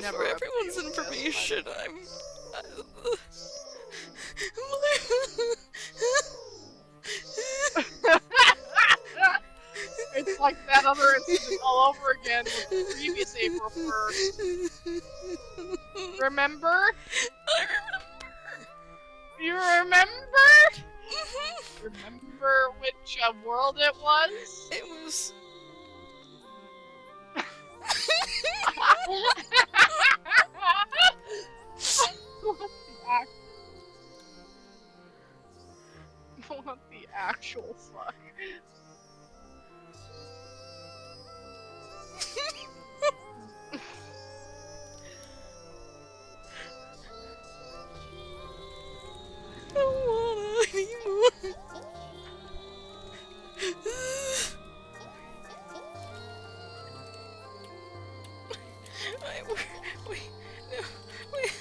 Never For ever everyone's use this, information, It's like that other incident all over again with the previous April 1st. Remember? I remember. You remember? Remember which world it was? It was. What the actual fuck? I don't wanna anymore. Wait, no, wait.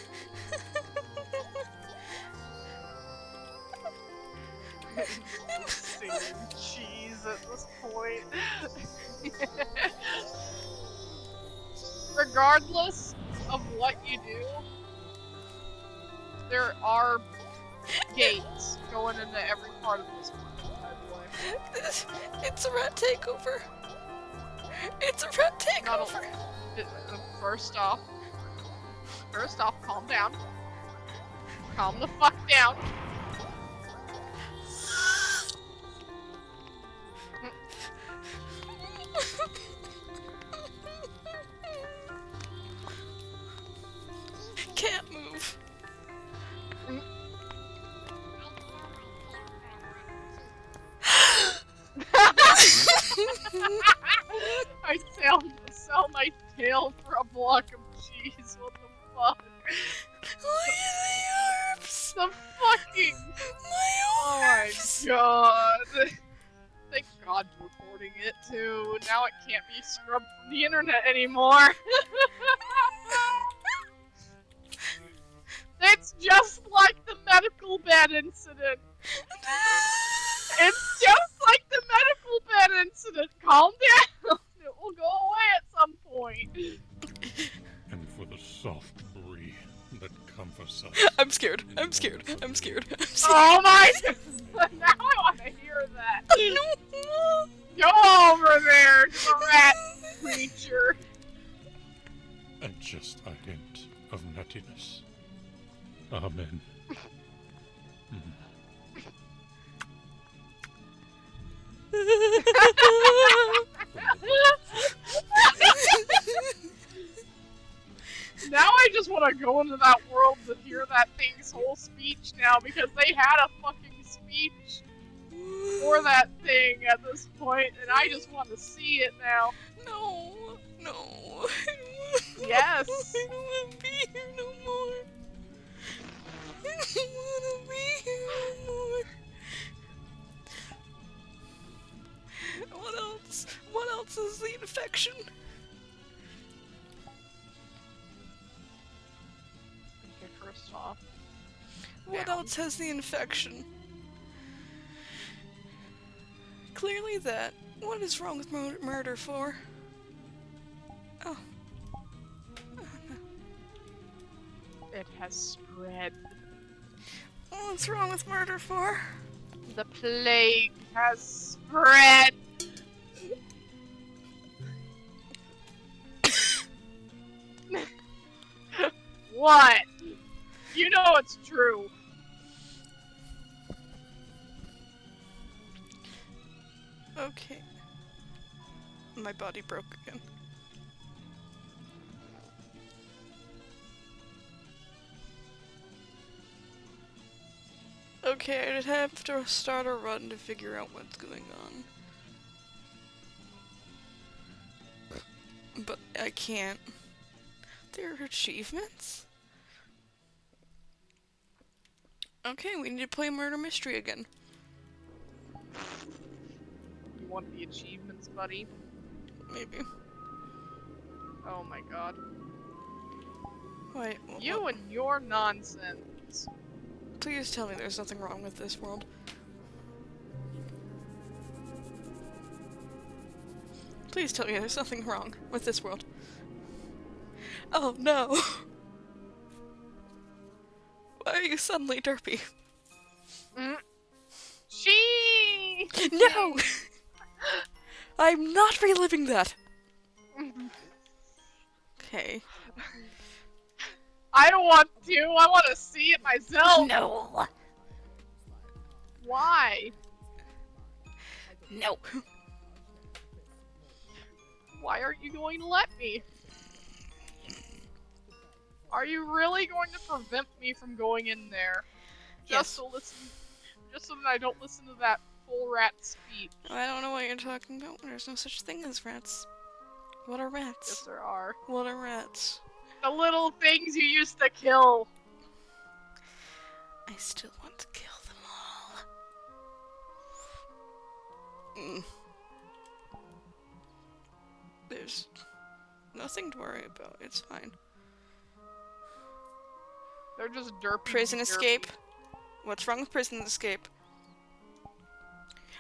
Singing cheese at this point. Regardless of what you do, there are gates going into every part of this world, by the way. It's a rat takeover. It's a rat Not takeover. First off, calm down. Calm the fuck down. Can't move. I sell my tail for a block of cheese. What the fuck? Look at the orbs. The fucking. My orbs. Oh my god. Thank God you're recording it too. Now it can't be scrubbed from the internet anymore. It's just like the medical bed incident. It's just like the medical bed incident. Calm down. It will go away at some point. And for the soft brie that comforts us. I'm scared. I'm scared. I'm scared. I'm scared. Oh my god. Now I want to hear that. No. Go over there to the rat creature. And just a hint of nuttiness. Amen. Now I just want to go into that world to hear that thing's whole speech now, because they had a fucking speech for that thing at this point, and I just want to see it now. No. No. Yes. I don't want to be here no more. I don't want to be here no more. What else? What else is the infection? Okay, first off. What Down. else has the infection? Clearly that. What is wrong with murder for? Oh. Oh no. It has spread. What's wrong with murder for? The plague has spread. What? You know it's true. Okay. My body broke again. Okay, I'd have to start a run to figure out what's going on. But I can't. There are achievements? Okay, we need to play Murder Mystery again. You want the achievements, buddy? Maybe. Oh my god. Wait, You and your nonsense. please tell me there's nothing wrong with this world. Please tell me there's nothing wrong with this world. Oh no. Why are you suddenly derpy? She. No! I'm not reliving that! Okay. I don't want to. I want to see it myself. No! Why? No. Why aren't you going to let me? Are you really going to prevent me from going in there? Yes. Just so that I don't listen to that full rat speech. I don't know what you're talking about. There's no such thing as rats. What are rats? Yes, there are. What are rats? The little things you used to kill. I still want to kill them all. There's nothing to worry about. It's fine. They're just derpy. Prison escape? What's wrong with prison escape?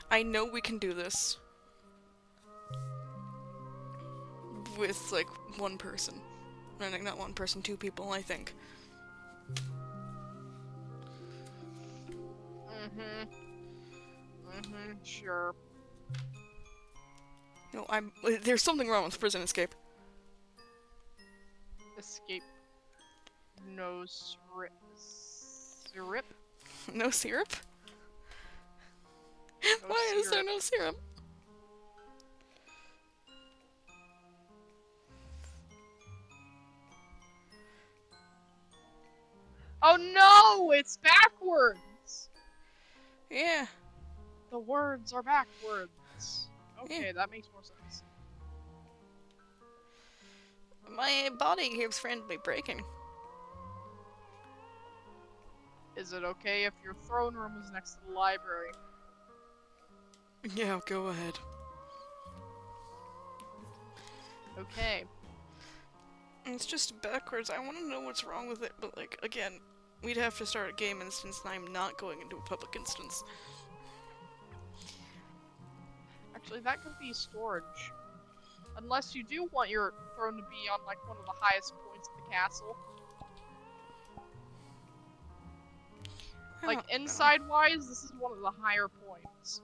I know we can do this. With, like, one person. No, not one person, 2 people, I think. Sure. No, there's something wrong with prison escape. Escape. No syrup. Syrup? No syrup? No Why is there syrup. no syrup? Oh no! It's backwards! Yeah. The words are backwards. Okay, Yeah. that makes more sense. My body keeps randomly breaking. Is it okay if your throne room is next to the library? Yeah, go ahead. Okay. It's just backwards. I want to know what's wrong with it, but, like, again, we'd have to start a game instance, and I'm not going into a public instance. Actually, that could be storage. Unless you do want your throne to be on, like, one of the highest points of the castle. Like, inside-wise, this is one of the higher points.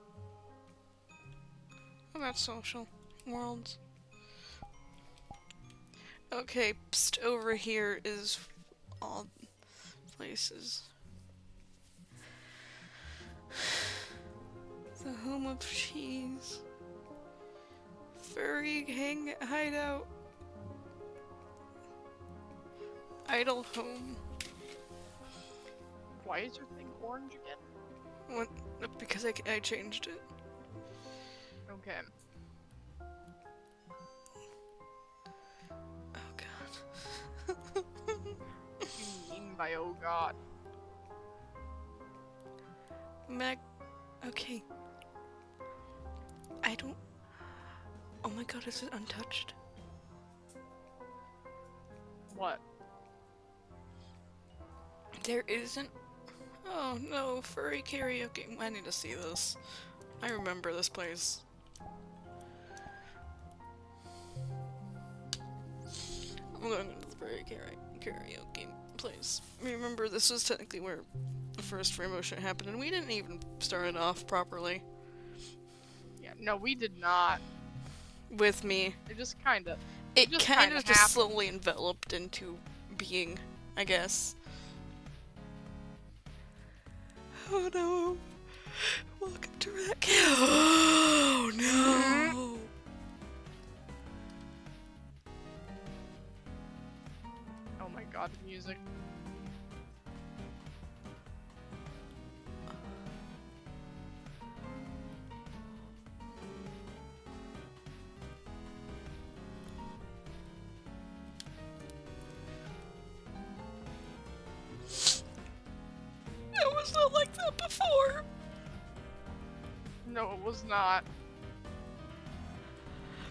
Oh, that's social. Worlds. Okay, psst, over here is all places. The home of cheese. Furry hideout. Idle home. Why is your thing orange again? What? Because I changed it. Okay. Oh god. What do you mean by oh god? Okay. I don't... Oh my god, is it untouched? What? There isn't... Oh no, furry karaoke. I need to see this. I remember this place. I'm going into the furry karaoke place. Remember, this was technically where the first Rainbow shit happened, and we didn't even start it off properly. Yeah, no, we did not. With me. It just kinda... It kind of just happened. slowly enveloped into being, I guess. Oh no. Welcome to Rat Camp. Oh no. Oh my god, the music. It was not like that before. No, it was not.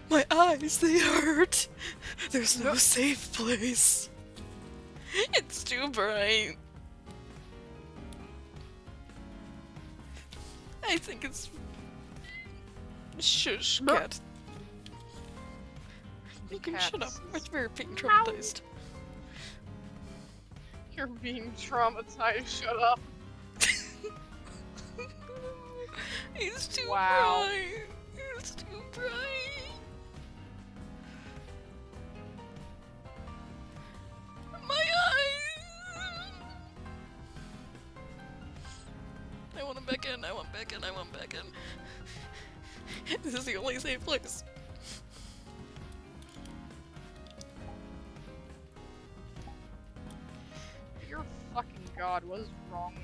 My eyes, they hurt. There's no safe place. It's too bright. I think it's... Shush, cat. You can shut up. Cats. We're very being traumatized. You're being traumatized. Shut up. He's too Wow. bright. He's too bright. My eyes. I want him back in. I want back in. I want back in. This is the only safe place. Dear fucking god, what is wrong?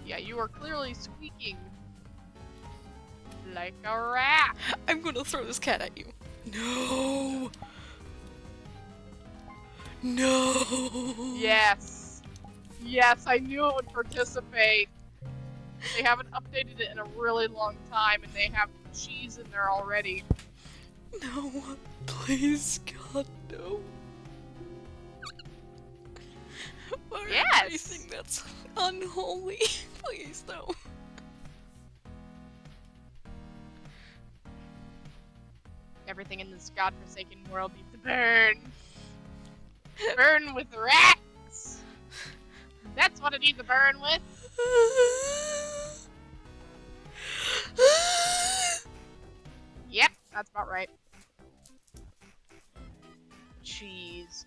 Yeah, you are clearly squeaking like a rat. I'm gonna throw this cat at you. No. No. Yes. Yes, I knew it would participate. They haven't updated it in a really long time, and they have cheese in there already. No. Please, God, no. Or Yes. anything that's unholy. Please, no. Everything in this godforsaken world needs to burn. Burn with rats! That's what it needs to burn with. Yep, that's about right. Cheese.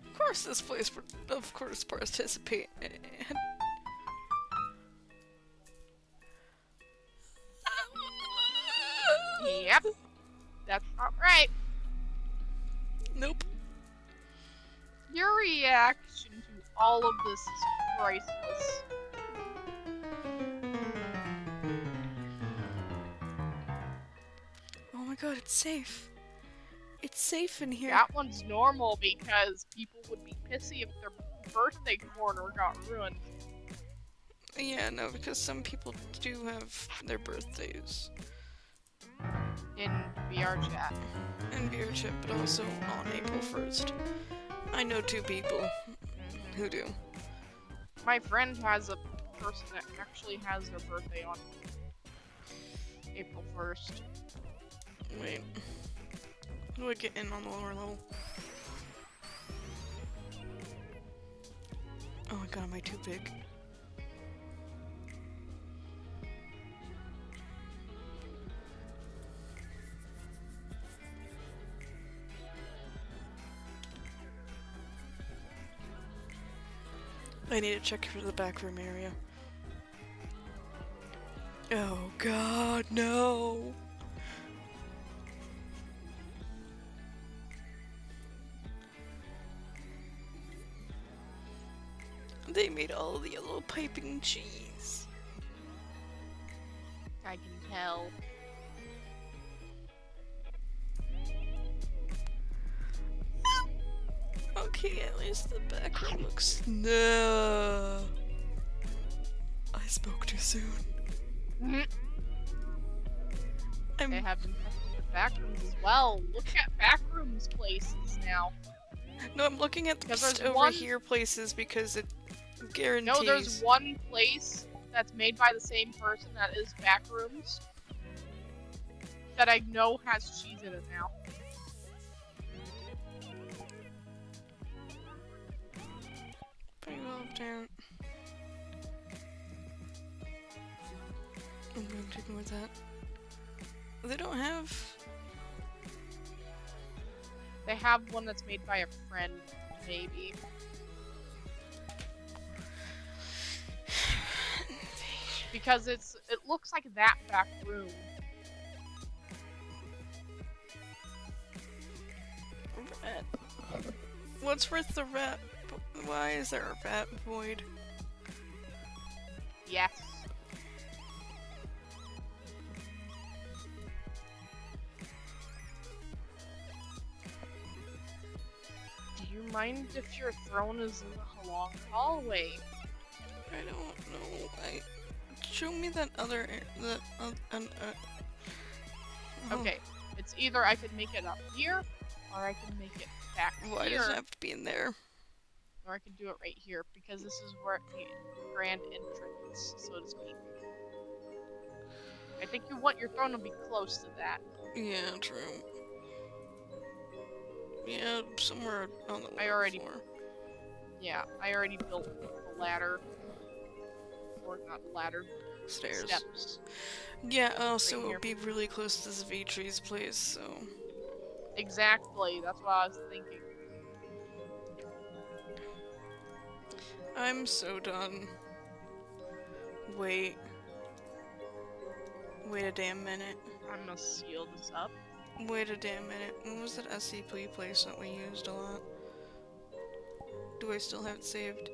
Of course this place would, of course, participate. Yep, that's about right. Nope. Your reaction to all of this is priceless. Oh my god, it's safe. It's safe in here. That one's normal because people would be pissy if their birthday corner got ruined. Yeah, no, because some people do have their birthdays In VR chat. in beer chip, but also on April 1st. I know 2 people who do. My friend has a person that actually has their birthday on April 1st. Wait. How do I get in on the lower level? Oh my god, am I too big? I need to check for the back room area. Oh god, no! They made all the yellow piping cheese. I can tell. Okay, at least the back room looks... No. I spoke too soon. They I'm... have been testing the backrooms as well. Look at backrooms places now. No, I'm looking at the Because just there's over one- here places because it guarantees... No, there's one place that's made by the same person that is backrooms that I know has cheese in it now. Pretty well down. I'm going to ignore that. They don't have... They have one that's made by a friend, maybe. Because it looks like that back room. Rat. What's with the rat? Why is there a rat void? Yes. Do you mind if your throne is in the long hallway? I don't know. Show me that other... Okay, it's either I could make it up here, or I can make it back Why here, does it have to be in there? or I can do it right here, because this is where the grand entrance, so to speak. I think you want your throne to be close to that. Yeah, true. Yeah, somewhere on the floor. Yeah, I already built the ladder. Or not ladder. Stairs. Steps. Yeah, so Right it here. would be really close to this V-Tree's place, so... Exactly, that's what I was thinking. I'm so done. Wait. Wait a damn minute. I'm gonna seal this up. Wait a damn minute. What was that SCP place that we used a lot? Do I still have it saved?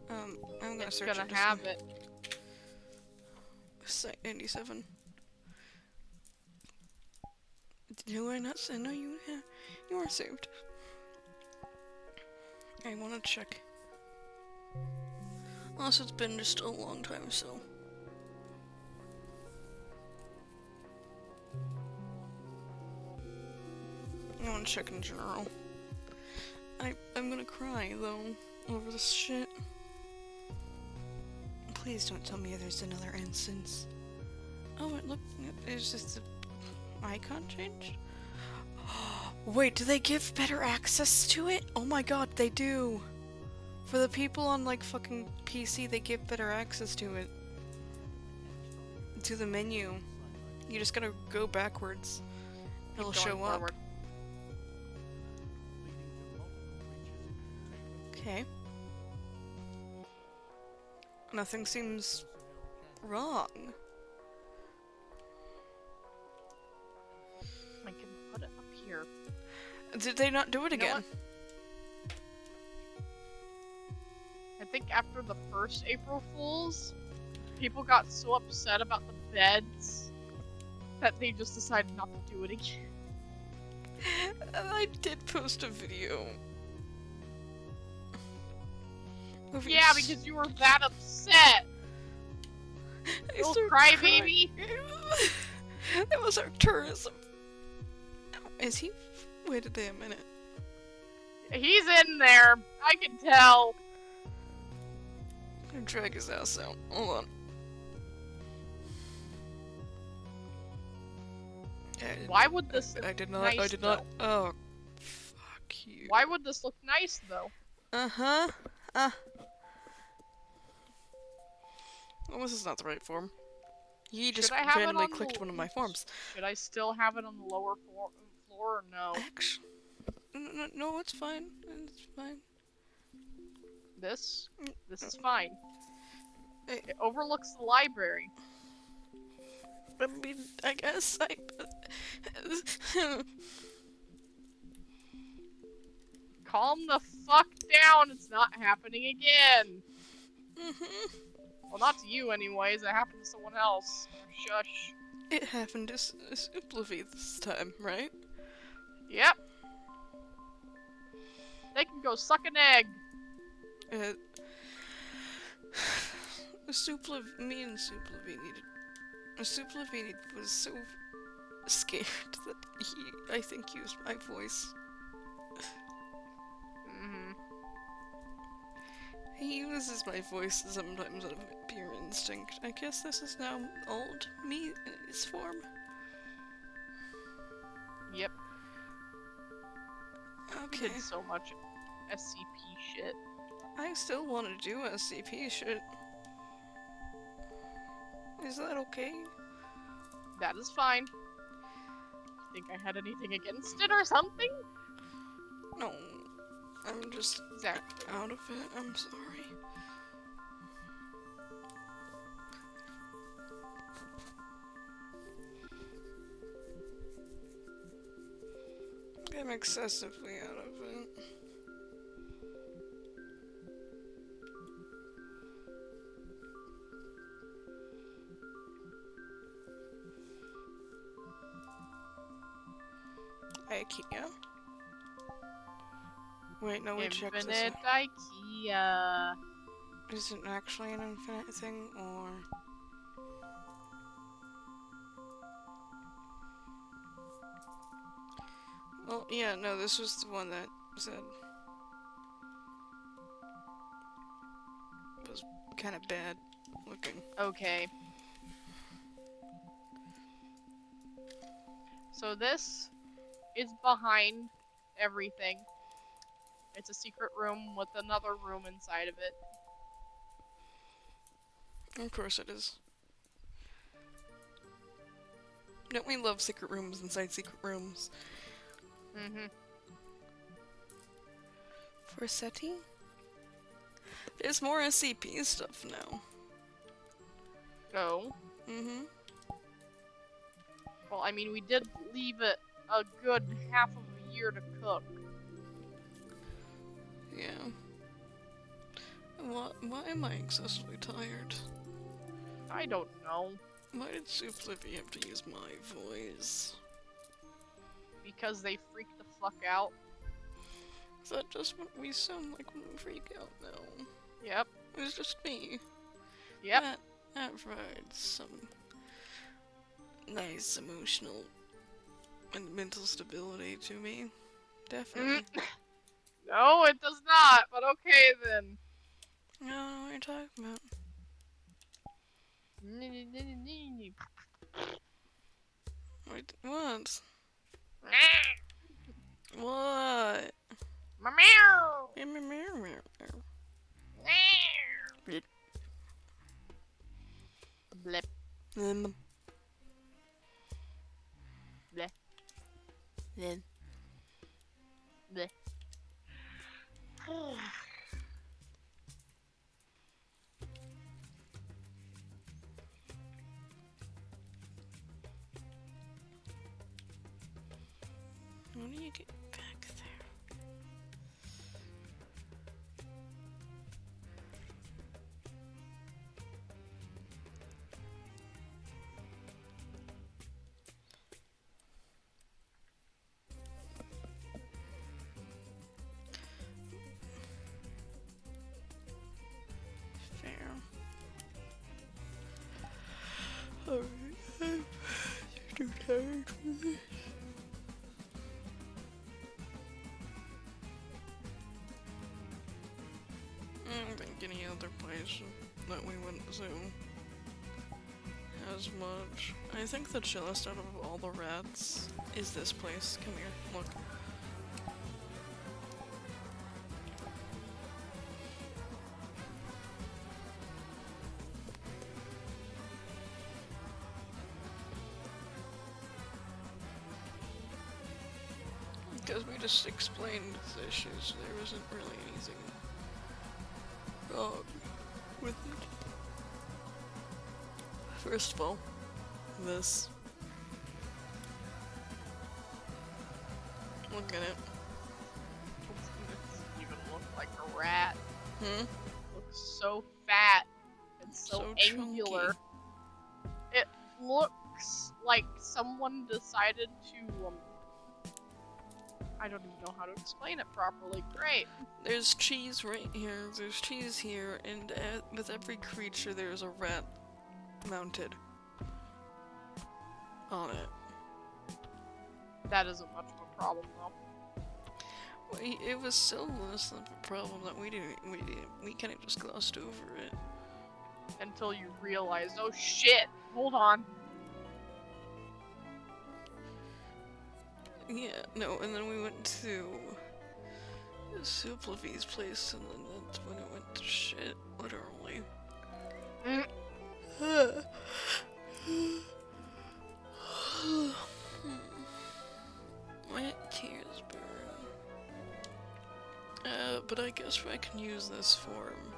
I'm gonna search Gonna it. Just have it. Site 97. Do I not say? No, you are saved. I wanna check. Also, it's been just a long time, so. I wanna check in general. I'm gonna cry, though, over this shit. Please don't tell me there's another instance. Oh, look, is this the icon changed? Wait, do they give better access to it? Oh my god, they do! For the people on, like, fucking PC, they give better access to it. To the menu. You just gotta go backwards. It'll show up. Forward. Okay. Nothing seems wrong. I can put it up here. Did they not do it again? What? I think after the first April Fools, people got so upset about the beds that they just decided not to do it again. I did post a video. Yeah, because you were that upset. Little crybaby. That was our tourism. Is he? Wait a damn minute. He's in there. I can tell. I'm gonna drag his ass out. Hold on. Why would this look I did not. nice, I did not. Oh, fuck you. Why would this look nice, though? Well, this is not the right form. He just I have it randomly on clicked one of my forms. Should I still have it on the lower floor or no? Actually, no, it's fine. It's fine. This is fine. It overlooks the library. I mean, I guess Calm the fuck down. It's not happening again. Well, not to you, anyways. It happened to someone else. Shush. It happened to Suplivi this time, right? Yep. They can go suck an egg. Me and Suplivi needed. Suplivi was so scared that I think, used my voice. He uses my voice sometimes out of pure instinct. I guess this is now old me in its form. Yep. Okay. You did so much SCP shit. I still want to do SCP shit. Is that okay? That is fine. Think I had anything against it or something? No. I'm just Exactly. out of it. I'm sorry. I'm excessively out of it. IKEA? Wait, no, we checked this Infinite out. IKEA. Is it actually an infinite thing, or...? Well, yeah, no, this was the one that said... It was kind of bad looking. Okay. So this is behind everything. It's a secret room with another room inside of it. Of course it is. Don't we love secret rooms inside secret rooms? Mm-hmm. For SETI? There's more SCP stuff now. Oh. Mm-hmm. Well, I mean, we did leave it a good half of a year to cook. Yeah. Why am I excessively tired? I don't know. Why did Suplivi have to use my voice? Because they freak the fuck out. Is that just what we sound like when we freak out now? Yep. It's just me. Yep. That provides some nice emotional and mental stability to me. Definitely. No, it does not, but okay then. I don't know what you're talking about. Wait, what? What? Meow. Blip. Blip. Blip. Blip. Then. Blip. How do you get back there? Fair. Alright, I'm too tired for this. I don't think any other place that we went to has much. I think the chillest out of all the rats is this place. Come here, look. Because we just explained the issues, there wasn't really anything wrong with it. First of all, this. Look at it. Doesn't even look like a rat. Hmm? Looks so fat and so angular. Chunky. It looks like someone decided to, I don't even know how to explain it properly. Great. There's cheese right here, there's cheese here, and with every creature there's a rat mounted on it. That isn't much of a problem though. It was so less of a problem that we kind of just glossed over it. Until you realize, oh shit, hold on. Yeah, no, and then we went to Suplivi's place, and then that's when it went to shit, literally. My tears burn. But I guess I can use this form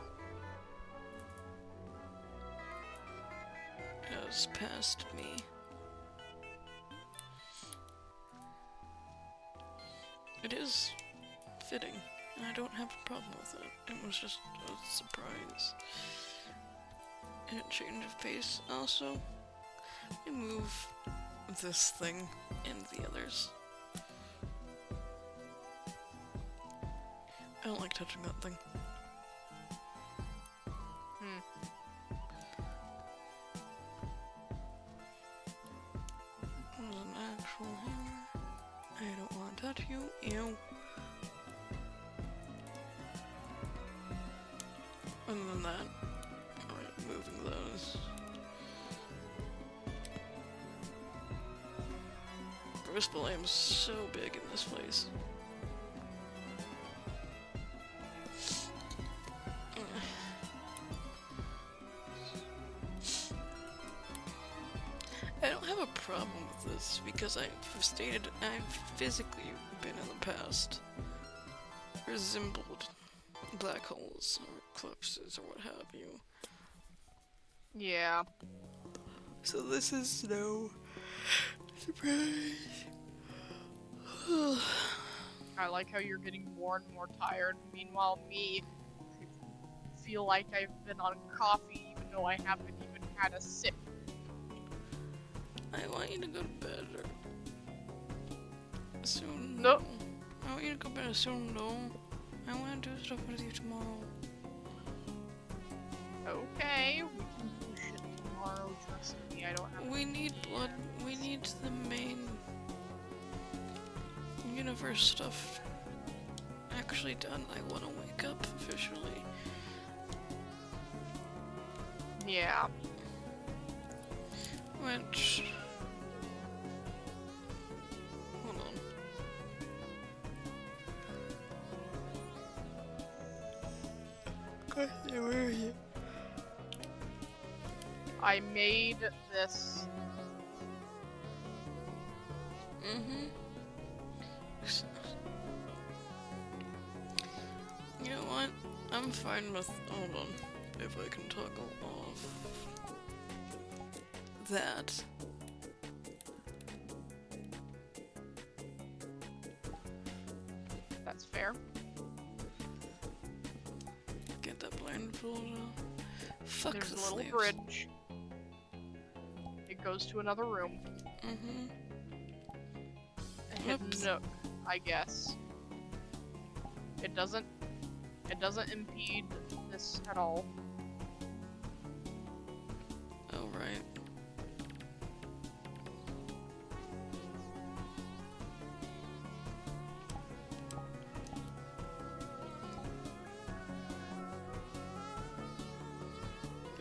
as past me. It is fitting, and I don't have a problem with it. It was just a surprise. And a change of pace. Also, remove this thing and the others. I don't like touching that thing. There's an actual hammer. I don't want to touch you. Ew. Other than that, alright, moving those. First of all, I am so big in this place. I don't have a problem with this because I've physically been in the past resembled black holes or eclipses or what have you. Yeah. So this is no surprise. I like how you're getting more and more tired. Meanwhile, me, I feel like I've been on coffee even though I haven't even had a sip. I want you to go to bed soon. No. I want you to go to bed soon, though. I want to do stuff with you tomorrow. Okay, we can do shit tomorrow. Trust me, I don't have. We need blood. We need the main universe stuff actually done. I want to wake up officially. Yeah. Which... Hold on. Where are you? I made this. Mm-hmm. You know what? I'm fine with... Hold on. If I can toggle off... that. That's fair. Get that blindfold off. Fuck There's the a little sleeves. bridge. It goes to another room. Mm-hmm. A hidden Oops. nook, I guess. It doesn't impede this at all. Oh, right.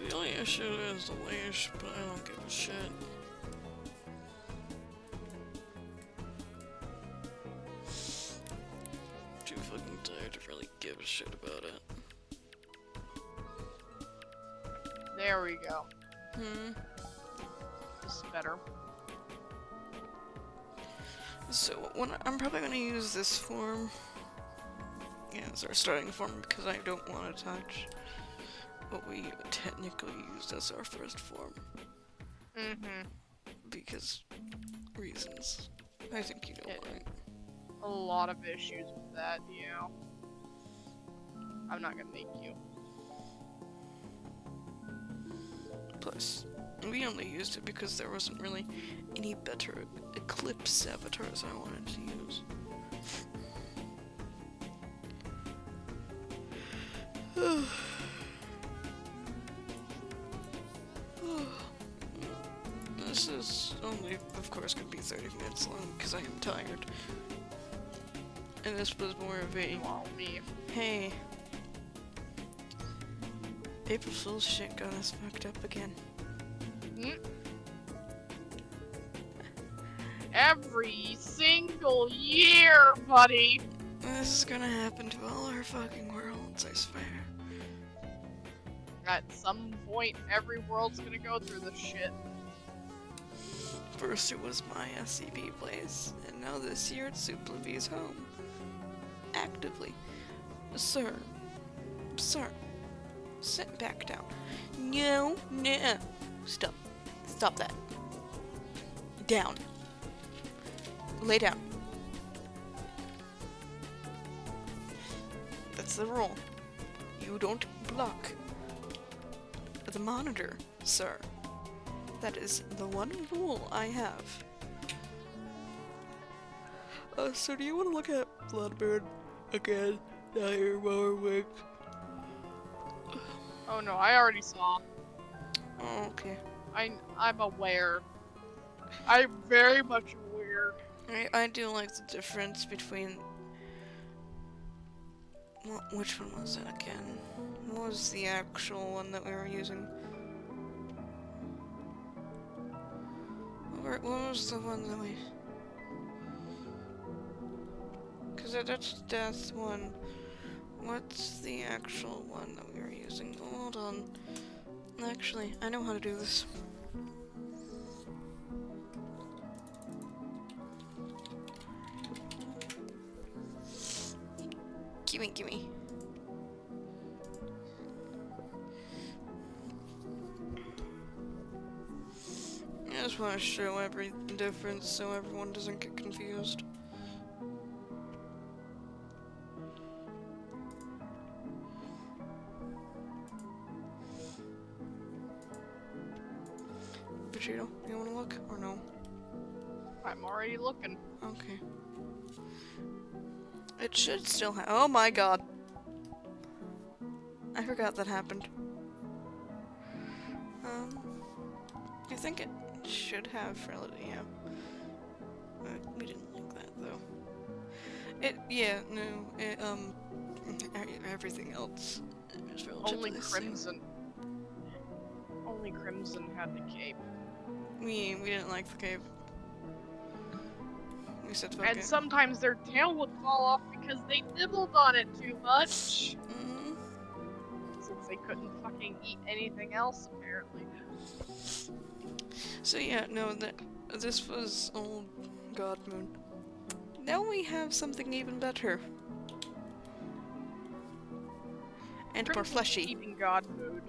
The only issue is the leash, but I don't give a shit. Too fucking tired to really give a shit about it. There we go. This is better. So, I'm probably gonna use this form as our starting form because I don't want to touch what we technically used as our first form. Mm-hmm. Because reasons. I think you know why. A lot of issues with that, yeah. I'm not gonna make you. Plus, we only used it because there wasn't really any better Eclipse avatars I wanted to use. This is only, of course, gonna be 30 minutes long because I am tired. And this was more of a, Well, me. hey, April Fool's shit got us fucked up again. Every single year, buddy! This is gonna happen to all our fucking worlds, I swear. At some point, every world's gonna go through this shit. First it was my SCP place, and now this year it's Suplivi's home. Actively. Sir. Sir. Sit back down. No, no. Stop. Stop that. Down. Lay down. That's the rule. You don't block the monitor, sir. That is the one rule I have. So do you want to look at Bloodburn again? Now you're more awake. Oh no, I already saw. Oh, okay. I'm aware. I'm very much aware. I do like the difference between... Well, which one was it again? What was the actual one that we were using? What was the one that we... that's death one. What's the actual one that we were using? Hold on. Actually, I know how to do this. Gimme. I just want to show every difference so everyone doesn't get confused. Vegito, you want to look or no? I'm already looking. Okay. It should still have. Oh my god. I forgot that happened. I think it should have relative. Yeah. We didn't like that though. Everything else is relatively Only the same. Crimson. Only Crimson had the cape. We didn't like the cape. We said fuck And it. sometimes their tail would fall off because they nibbled on it too much. Mhm. Since they couldn't fucking eat anything else, apparently. So yeah, no, this was old God Moon. Now we have something even better. And more Crimson's fleshy. keeping God mood.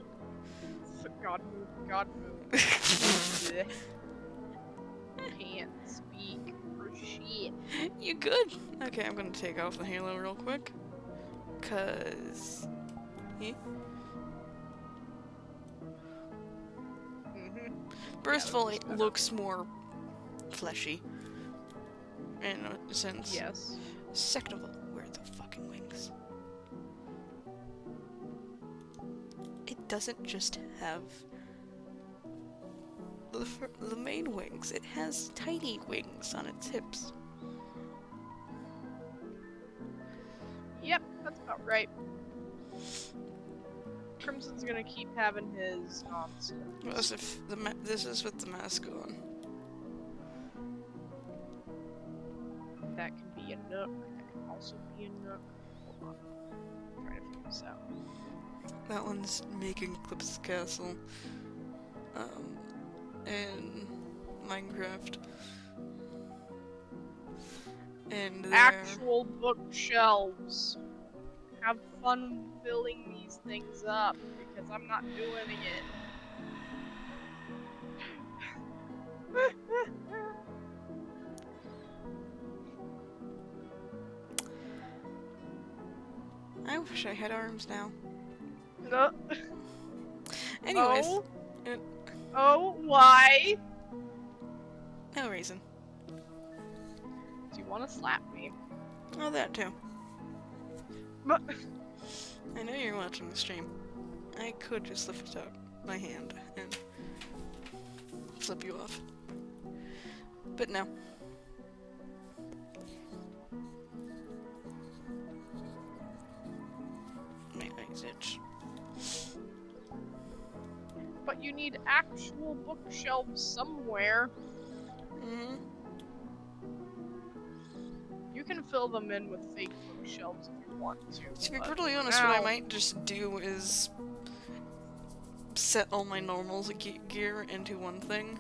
God mood. Blech. Can't speak for shit. You good? Okay, I'm gonna take off the halo real quick. Cause... First of all, it looks more fleshy. In a sense. Yes. Second of all, where are the fucking wings? It doesn't just have the main wings, it has tiny wings on its hips. Yep, that's about right. Crimson's gonna keep having his nonsense. Well, as if this is with the mask on. That can be a nook. That can also be a nook. Hold on. I'm trying to figure this out. That one's making Clip's Castle. In Minecraft. And there... Actual bookshelves. Have fun filling these things up because I'm not doing it. I wish I had arms now. No. Anyways. Oh. Oh, why? No reason. Do you want to slap me? Oh, that too. But I know you're watching the stream. I could just lift up my hand and flip you off. But no. My eyes itch. But you need actual bookshelves somewhere. Mm-hmm. You can fill them in with fake bookshelves if you want to. To be but brutally honest, what I might just do is set all my normal gear into one thing,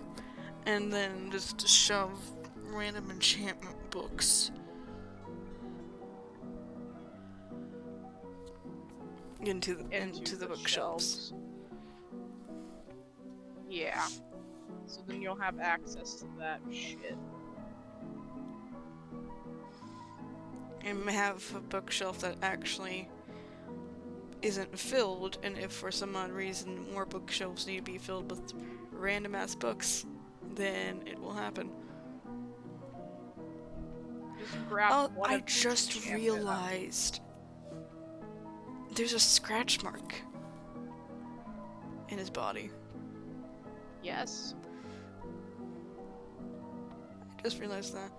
and then just shove random enchantment books into the bookshelves. Yeah. So then you'll have access to that shit. And have a bookshelf that actually isn't filled, and if for some odd reason more bookshelves need to be filled with random ass books, then it will happen. Just grab one I of these just and jam it up. realized there's a scratch mark in his body. Yes. I just realized that.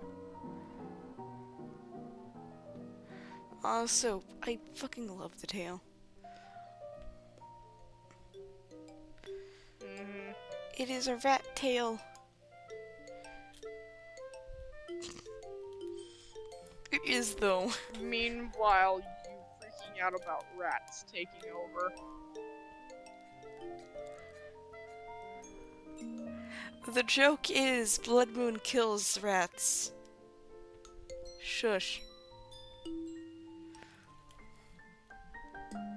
Also, I fucking love the tail. Mm-hmm. It is a rat tail. It is, though. Meanwhile, you freaking out about rats taking over. The joke is Blood Moon kills rats. Shush.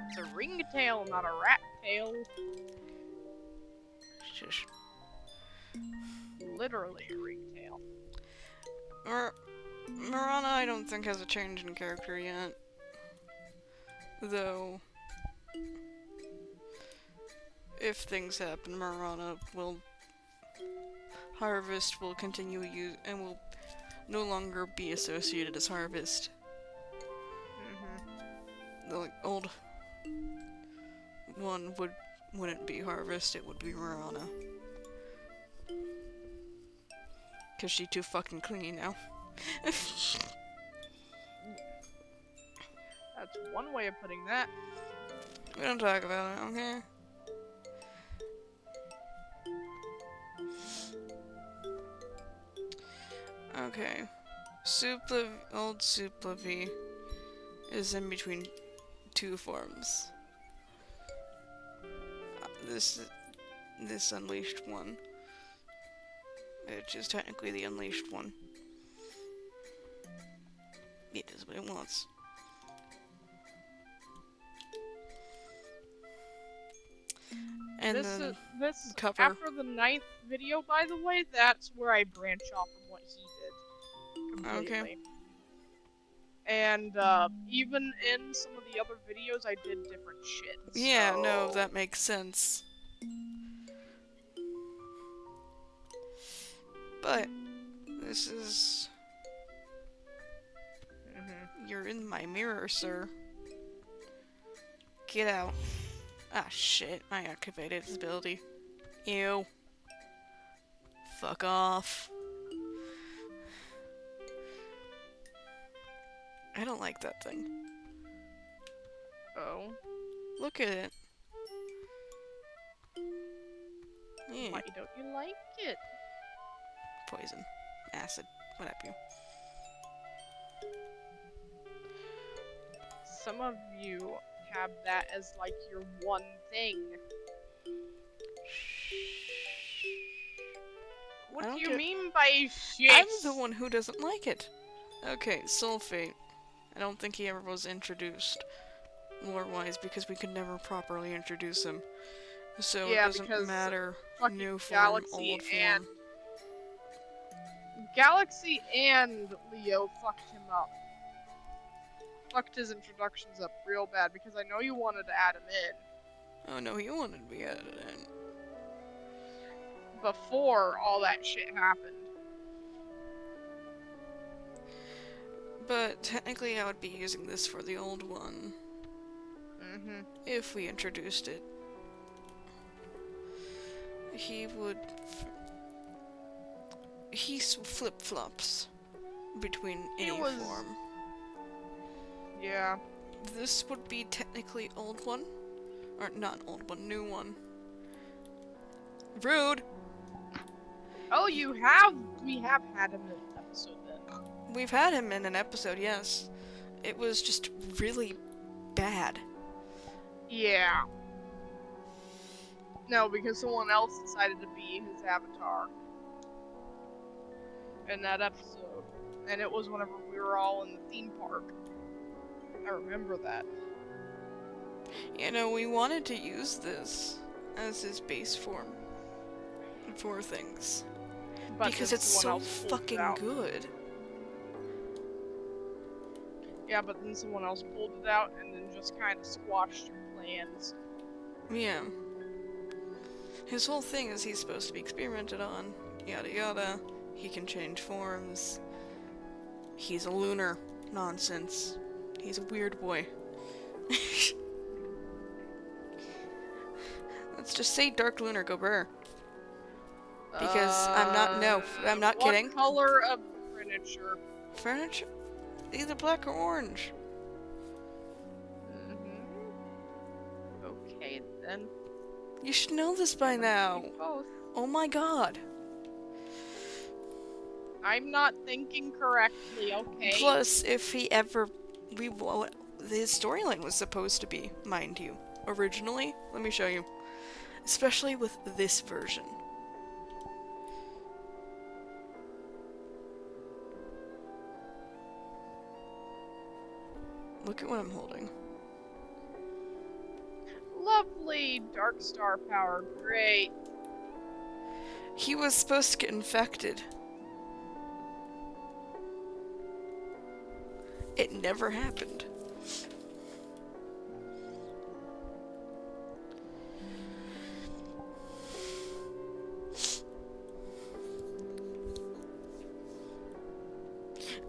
It's a ringtail, not a rat tail. Shush. Literally a ringtail. Mirana, I don't think has a change in character yet. Though, if things happen, Mirana will... Harvest will continue and will no longer be associated as Harvest. The old one wouldn't be Harvest, it would be Mirana. Cause she's too fucking clingy now. That's one way of putting that. We don't talk about it, okay? Okay. Old Suplivi is in between two forms. This unleashed one, which is technically the unleashed one. It does what it wants. And this cover. After the 9th video, by the way, that's where I branch off from what he did completely. Okay. And even in some of the other videos, I did different shit. Yeah, so... no, that makes sense. But this is... You're in my mirror, sir. Get out. Ah, shit. I activated his ability. Ew. Fuck off. I don't like that thing. Oh. Look at it. Yeah. Why don't you like it? Poison. Acid. What have you. Some of you have that as like your one thing. What do you mean by shit? I'm the one who doesn't like it. Okay, Sulfate. I don't think he ever was introduced lore-wise because we could never properly introduce him. So yeah, it doesn't matter new form, Galaxy old and form. Galaxy and Leo fucked him up. Fucked his introductions up real bad because I know you wanted to add him in. Oh no, he wanted to be added in. Before all that shit happened. But technically I would be using this for the old one. If we introduced it. He flip-flops between any form. Yeah. This would be technically old one. Or not old one, new one. Rude! Oh, we have had him in an episode then. We've had him in an episode, yes. It was just really bad. Yeah. No, because someone else decided to be his avatar. In that episode. And it was whenever we were all in the theme park. I remember that. You know, we wanted to use this as his base form for things. But because it's so fucking good. Yeah, but then someone else pulled it out and then just kind of squashed your plans. Yeah. His whole thing is he's supposed to be experimented on. Yada yada. He can change forms. He's a lunar. Nonsense. He's a weird boy. Let's just say Dark Lunar, go brr. Because I'm not kidding. What color of furniture? Furniture? Either black or orange. Okay, then. You should know this by now. Both. Oh my god. I'm not thinking correctly, okay? Plus, if he ever... his storyline was supposed to be, mind you. Originally, let me show you. Especially with this version. Look at what I'm holding. Lovely dark star power, great. He was supposed to get infected. It never happened.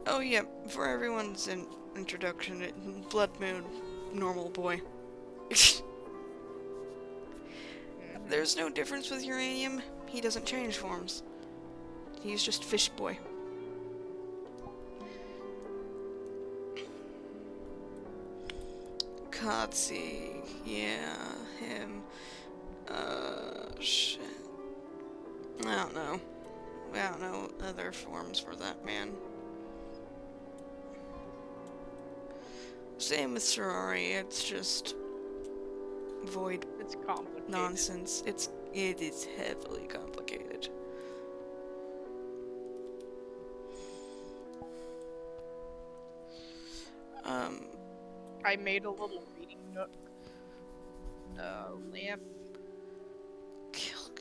Oh yeah, for everyone's introduction, Blood Moon, normal boy. There's no difference with uranium. He doesn't change forms. He's just fish boy. Katsi, yeah, him. Shit. I don't know. I don't know other forms for that man. Same with Sorori, it's just void It's complicated. nonsense. It is heavily complicated. I made a little reading nook. Lamp. Kilk.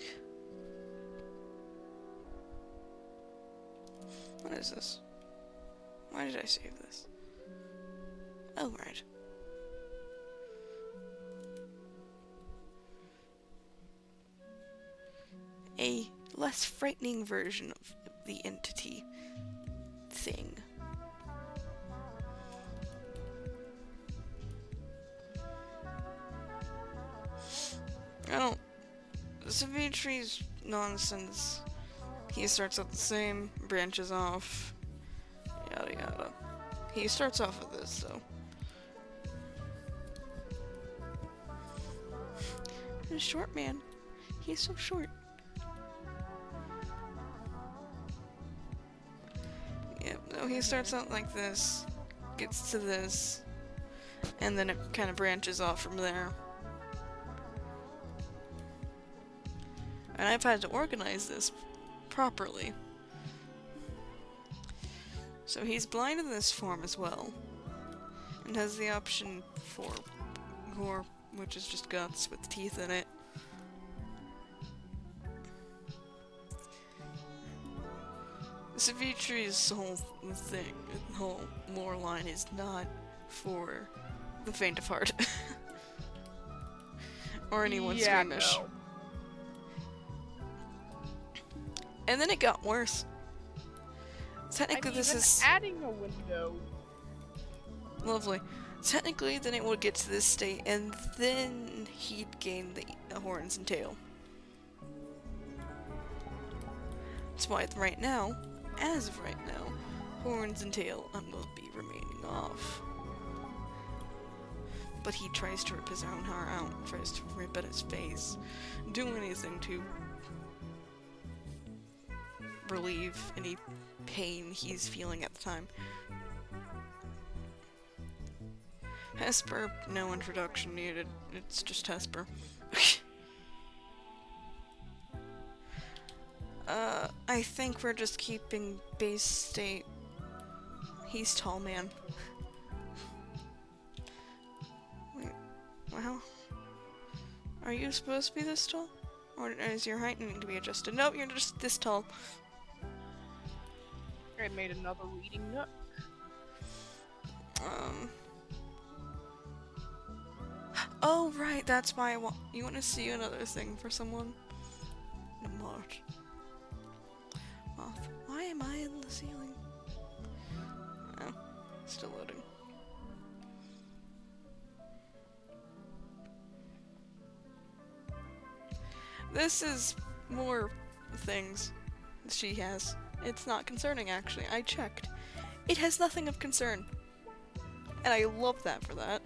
What is this? Why did I save this? Oh, right. A less frightening version of the entity thing. I don't... Savitri's nonsense. He starts out the same, branches off, yada yada. He starts off with this, though. A short man. He's so short. Yeah, no, he starts out like this, gets to this, and then it kind of branches off from there. And I've had to organize this properly. So he's blind in this form as well, and has the option for gore, which is just guts with teeth in it. Savitri's whole thing, whole lore line is not for the faint of heart. Or anyone squeamish. No. And then it got worse. Technically, this is adding a window. lovely. Technically, then it would get to this state, and then he'd gain the horns and tail. That's why right now, as of right now, horns and tail I'm going to be remaining off. But he tries to rip his own hair out, tries to rip at his face, do anything to relieve any pain he's feeling at the time. Hesper, no introduction needed. It's just Hesper. I think we're just keeping base state. He's tall man. Wait, well, are you supposed to be this tall? Or is your height needing to be adjusted? Nope, you're just this tall. I made another reading nook. Oh, right, that's why you want to see another thing for someone? No moth. Moth. Why am I in the ceiling? Oh, still loading. This is more things she has. It's not concerning, actually. I checked. It has nothing of concern. And I love that for that.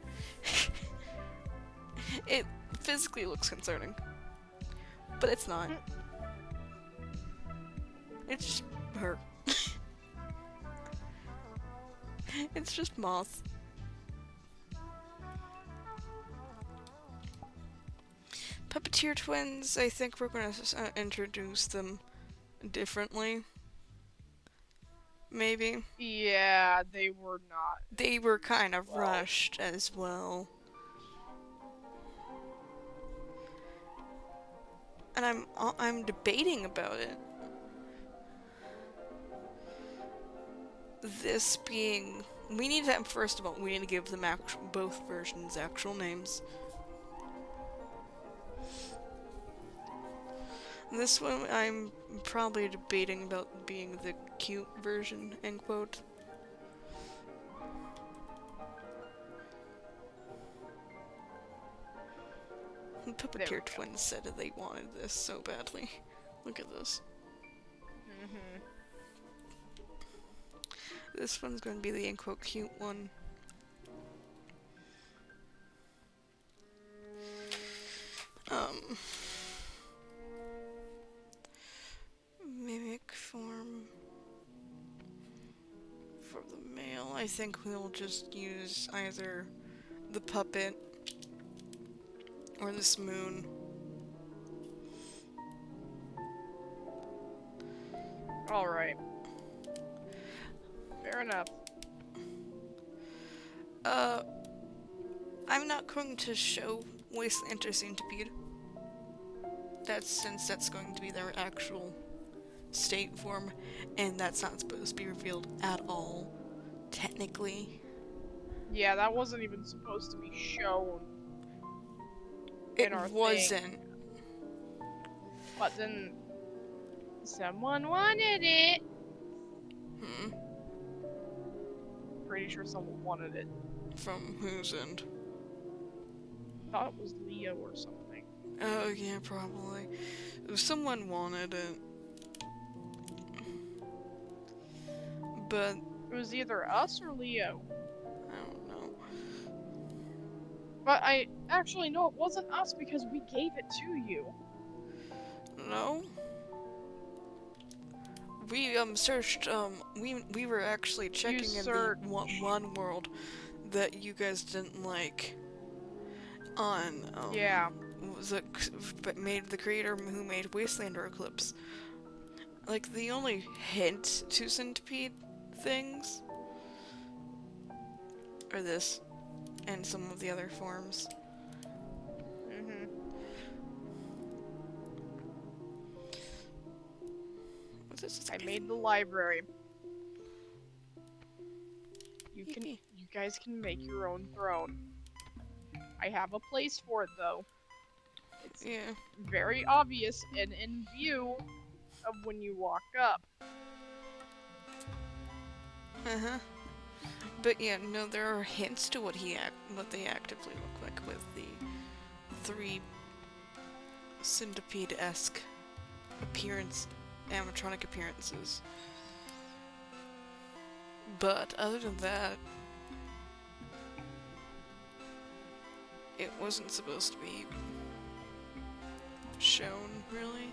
It physically looks concerning. But it's not. It's just her. It's just moth. Puppeteer twins, I think we're gonna introduce them differently. Maybe. Yeah, they were not. They were kind of Well. rushed as well. And I'm debating about it. This being, we need to, first of all, we need to give them both versions actual names. This one I'm probably debating about being the cute version, end quote. The Puppeteer twins said that they wanted this so badly. Look at this. This one's going to be the end quote cute one. Mimic form. For the male, I think we'll just use either the puppet or this moon. Alright. Fair enough. I'm not going to show Wasteland or Centipede. Since that's going to be their actual state form, and that's not supposed to be revealed at all, technically. Yeah, that wasn't even supposed to be shown. It wasn't. Thing. But then someone wanted it. Pretty sure someone wanted it. From whose end? Thought it was Leo or something. Oh yeah, probably. Someone wanted it. But it was either us or Leo. I don't know. But actually no, it wasn't us because we gave it to you. No. We searched we were actually checking in the one world that you guys didn't like on yeah. Made the creator who made Wasteland or Eclipse. Like the only hint to centipede things are this and some of the other forms. I made the library. You guys can make your own throne. I have a place for it though. It's very obvious and in view of when you walk up. But yeah, no, there are hints to what they actively look like with the 3 centipede-esque animatronic appearances. But other than that, it wasn't supposed to be shown, really.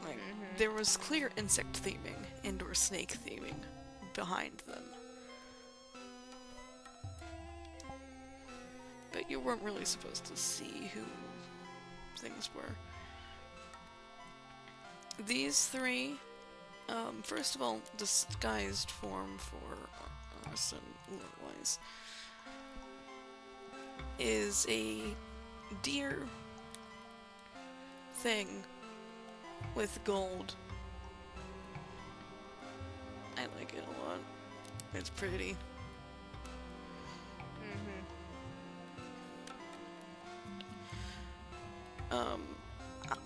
Like, there was clear insect theming and/or snake theming behind them. But you weren't really supposed to see who things were. These 3, first of all, disguised form for us and otherwise is a deer thing with gold. I like it a lot. It's pretty.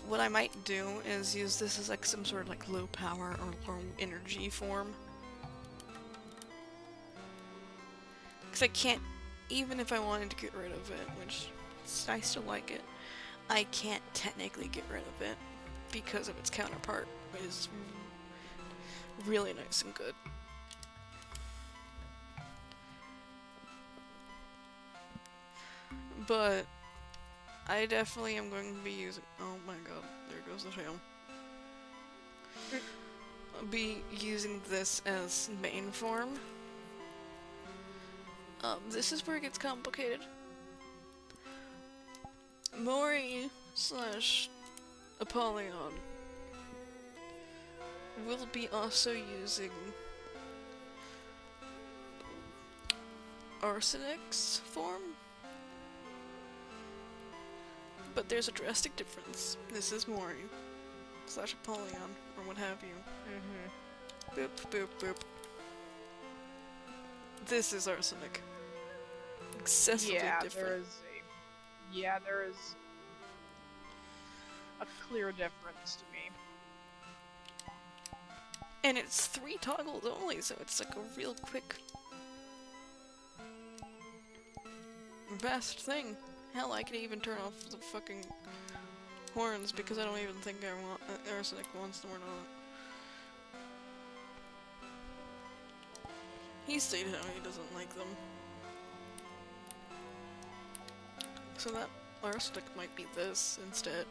What I might do is use this as like some sort of like low power or low energy form. Because I can't, even if I wanted to get rid of it, which I still like it, I can't technically get rid of it because of its counterpart, which is really nice and good. But I definitely am going to be using. Oh my god, there goes the tail. I'll be using this as main form. This is where it gets complicated. Mori slash Apollyon will be also using Arsenic's form, but there's a drastic difference. This is Mori slash Apollyon, or what have you. Boop, boop, boop. This is Arsenic. Excessively different. There is a clear difference to me. And it's 3 toggles only, so it's like a real quick, fast thing. Hell, I can even turn off the fucking horns because I don't even think I want Arsenic wants them or not. He stated how he doesn't like them. So that Arsenic might be this instead.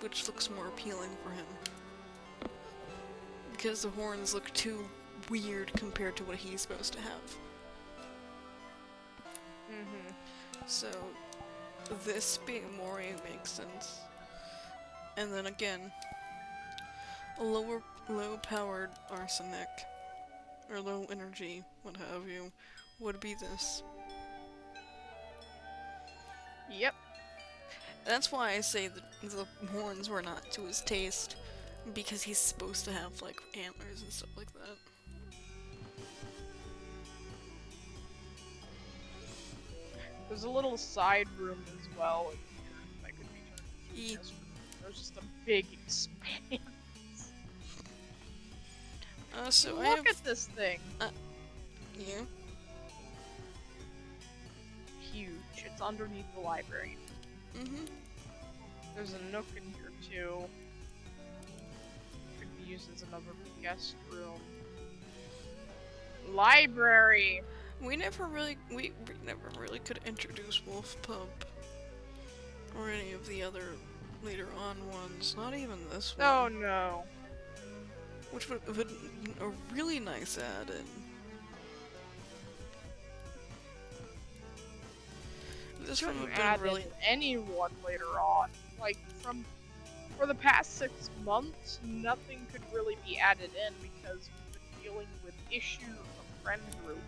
Which looks more appealing for him. Because the horns look too weird compared to what he's supposed to have. So, this being Mori makes sense. And then again, a low-powered Arsenic, or low energy, what have you, would be this. Yep. That's why I say that the horns were not to his taste, because he's supposed to have, like, antlers and stuff like that. There's a little side room as well. That could be turned into a guest room. There's just a big expanse. So Look at this thing. Yeah. Huge. It's underneath the library. There's a nook in here too. Could be used as another guest room. Library. We never really could introduce Wolf Pub or any of the other later on ones. Not even this one. Oh no. Which would have been a really nice add-in. This one would have been really anyone later on. Like for the past 6 months, nothing could really be added in because we've been dealing with issue of friend group.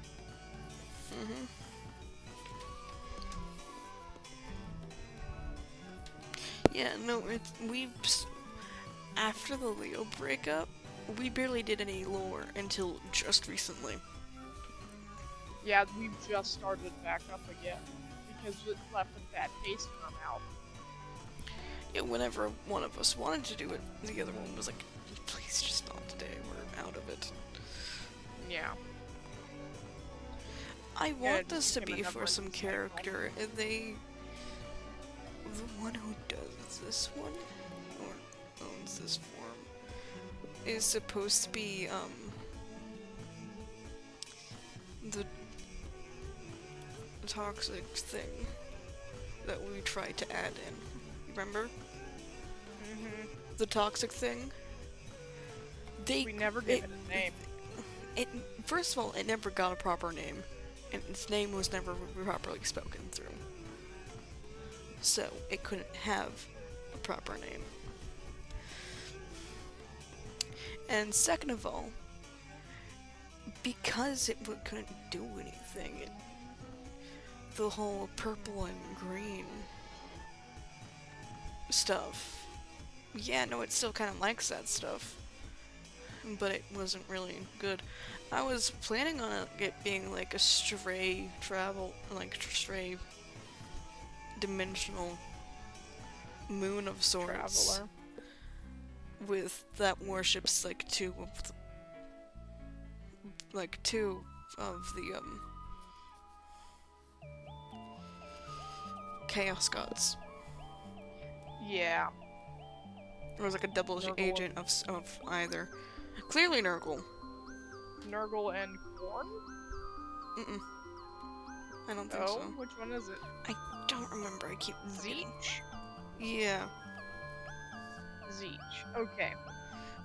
Yeah, no, after the Leo breakup, we barely did any lore until just recently. Yeah, we've just started back up again because it left a bad taste in our mouth. Yeah, whenever one of us wanted to do it, the other one was like, please just not today, we're out of it. Yeah. I want this to be for some character, and the one who does this one, or owns this form, is supposed to be, the toxic thing that we tried to add in. Remember? The toxic thing? We never gave it a name. First of all, it never got a proper name. And its name was never properly spoken through. So, it couldn't have a proper name. And second of all, because it couldn't do anything, the whole purple and green stuff, yeah, no, it still kind of likes that stuff, but it wasn't really good. I was planning on it being like a stray stray dimensional moon of sorts. Traveler. With that worships like two of the chaos gods. Yeah. It was like a double Nurgle. agent of either. Clearly Nurgle. Nurgle and Corn? I don't think so. Which one is it? I don't remember. I keep Zeech? Yeah. Zeech. Okay.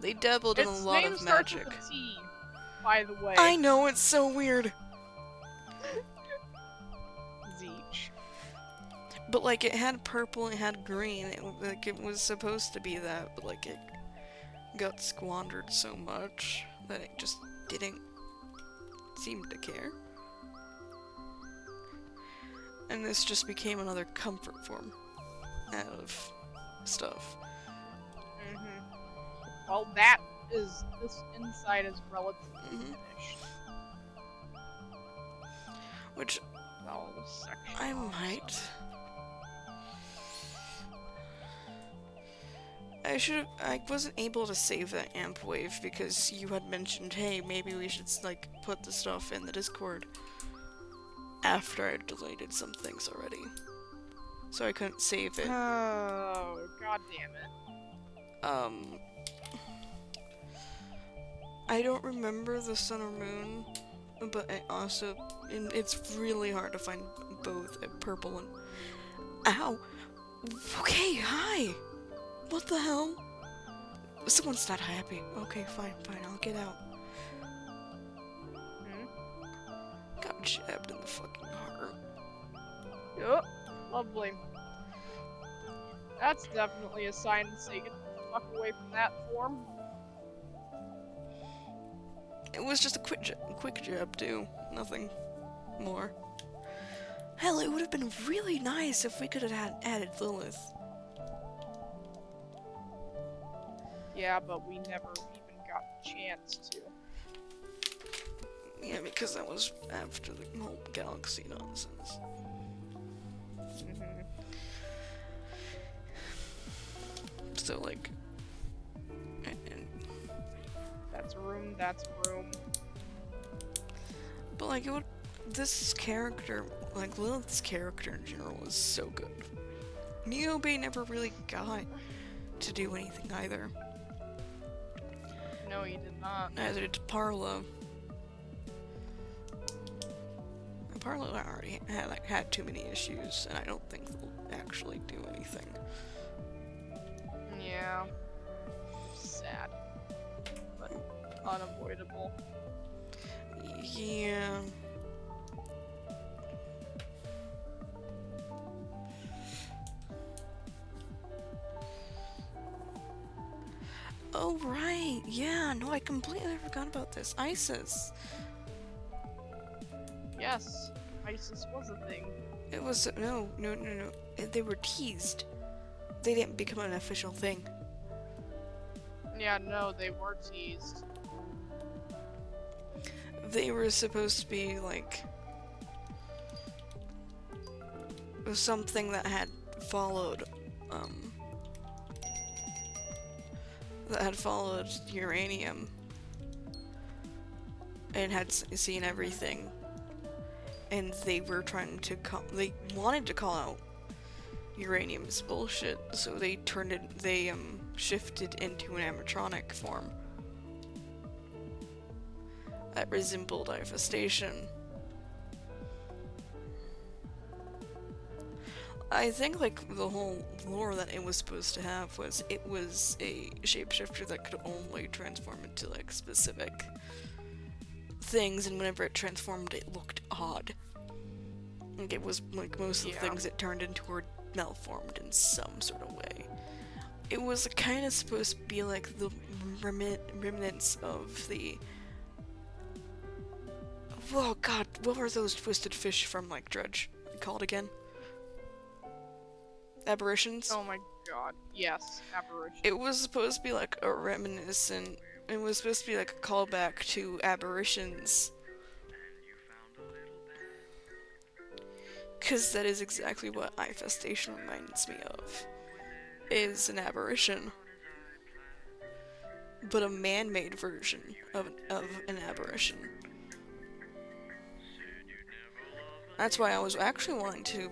They dabbled in a lot of magic. Its name starts with a T. by the way. I know, it's so weird. Zeech. But, like, it had purple, it had green, it was supposed to be that, but, like, it got squandered so much that it just didn't seem to care. And this just became another comfort form out of stuff. Well, this inside is relatively finished. Which, All the sections. I might... I wasn't able to save that amp wave because you had mentioned, hey, maybe we should, like, put the stuff in the Discord after I deleted some things already. So I couldn't save it. Oh, god damn it. I don't remember the sun or moon, but it's really hard to find both purple and... Ow! Okay, hi! What the hell? Someone's not happy. Okay, fine, I'll get out. Got jabbed in the fucking heart. Yup, lovely. That's definitely a sign to say get the fuck away from that form. It was just a quick jab too. Nothing more. Hell, it would have been really nice if we could have added Lilith. Yeah, but we never even got the chance to. Yeah, because that was after the whole galaxy nonsense. So, like... That's room. But, like, this character, like, Lilith's character in general is so good. Niobe never really got to do anything either. No, he did not. Neither did Parla. Parla already had too many issues, and I don't think they'll actually do anything. Yeah. Sad. But unavoidable. Yeah. Oh, right. Yeah, no, I completely forgot about this. ISIS. Yes, ISIS was a thing. It was... No. They were teased. They didn't become an official thing. Yeah, no, they were teased. They were supposed to be, like... something that had followed, uranium. And had seen everything. And they were trying to they wanted to call out uranium as bullshit, so they shifted into an animatronic form that resembled infestation. I think, like, the whole lore that it was supposed to have was it was a shapeshifter that could only transform into, like, specific things, and whenever it transformed, it looked odd. Like, it was, like, most of the things it turned into were malformed in some sort of way. It was kind of supposed to be, like, the remnants of the... Oh god, what were those twisted fish from, like, Dredge called again? Aberrations? Oh my god, yes, aberrations. It was supposed to be, like, a reminiscent... It was supposed to be, like, a callback to aberrations. Because that is exactly what infestation reminds me of. Is an aberration. But a man-made version of an aberration. That's why I was actually wanting to...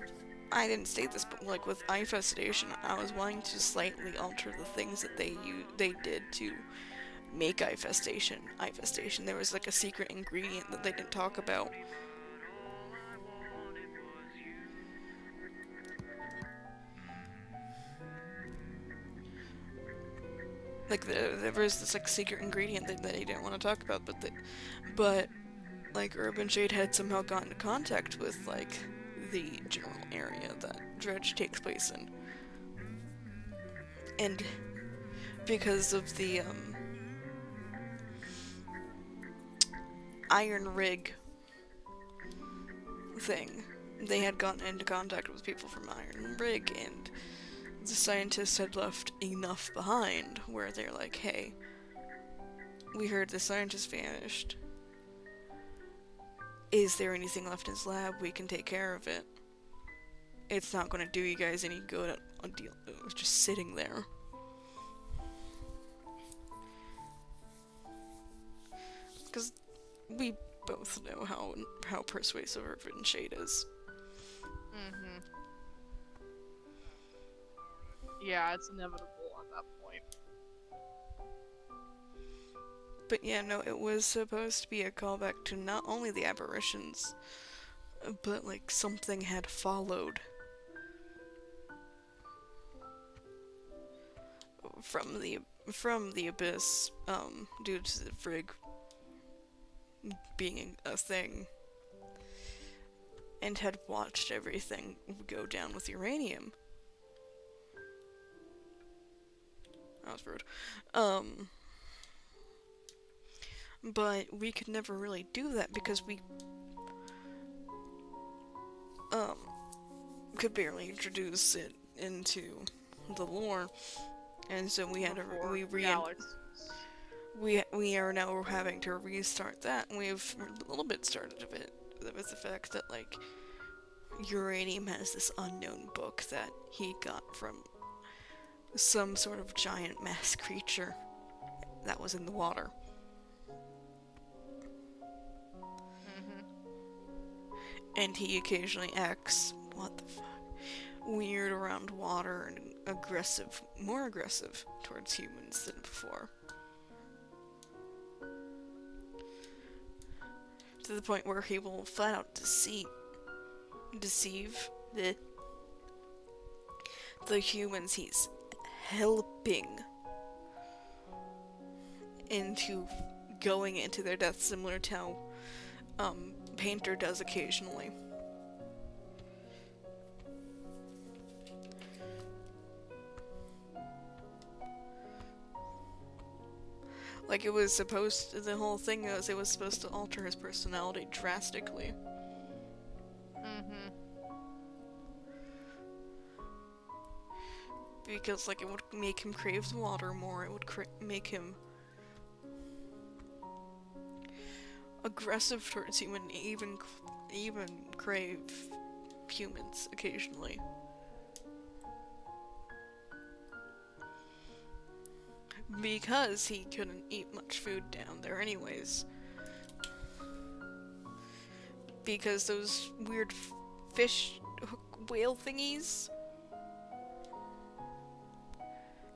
I didn't state this, but, like, with infestation, I was wanting to slightly alter the things that they did to make infestation. There was, like, a secret ingredient that they didn't talk about. Like, there was this, like, secret ingredient that he didn't want to talk about, but, like, Urban Shade had somehow gotten in contact with, like, the general area that Dredge takes place in. And because of the, iron rig thing, they had gotten into contact with people from Iron Rig, and the scientists had left enough behind where they're like, hey, we heard the scientist vanished. Is there anything left in his lab? We can take care of it. It's not going to do you guys any good on deal. It was just sitting there. Because we both know how persuasive Urban Shade is. Mm-hmm. Yeah, it's inevitable at that point. But yeah, no, it was supposed to be a callback to not only the apparitions, but like something had followed from the abyss, due to the Frig being a thing, and had watched everything go down with uranium. That was rude. But we could never really do that because we could barely introduce it into the lore, and so we had to we are now having to restart that, and we've a little bit started of it with the fact that, like, Uranium has this unknown book that he got from some sort of giant mass creature that was in the water. And he occasionally acts, what the fuck, weird around water and aggressive, more aggressive towards humans than before. To the point where he will flat out deceive the humans he's helping into going into their death, similar to how Painter does occasionally. Like, it was supposed to, the whole thing was, it was supposed to alter his personality drastically. Because, like, it would make him crave the water more, it would make him aggressive towards human, even crave humans occasionally. Because he couldn't eat much food down there anyways. Because those weird fish whale thingies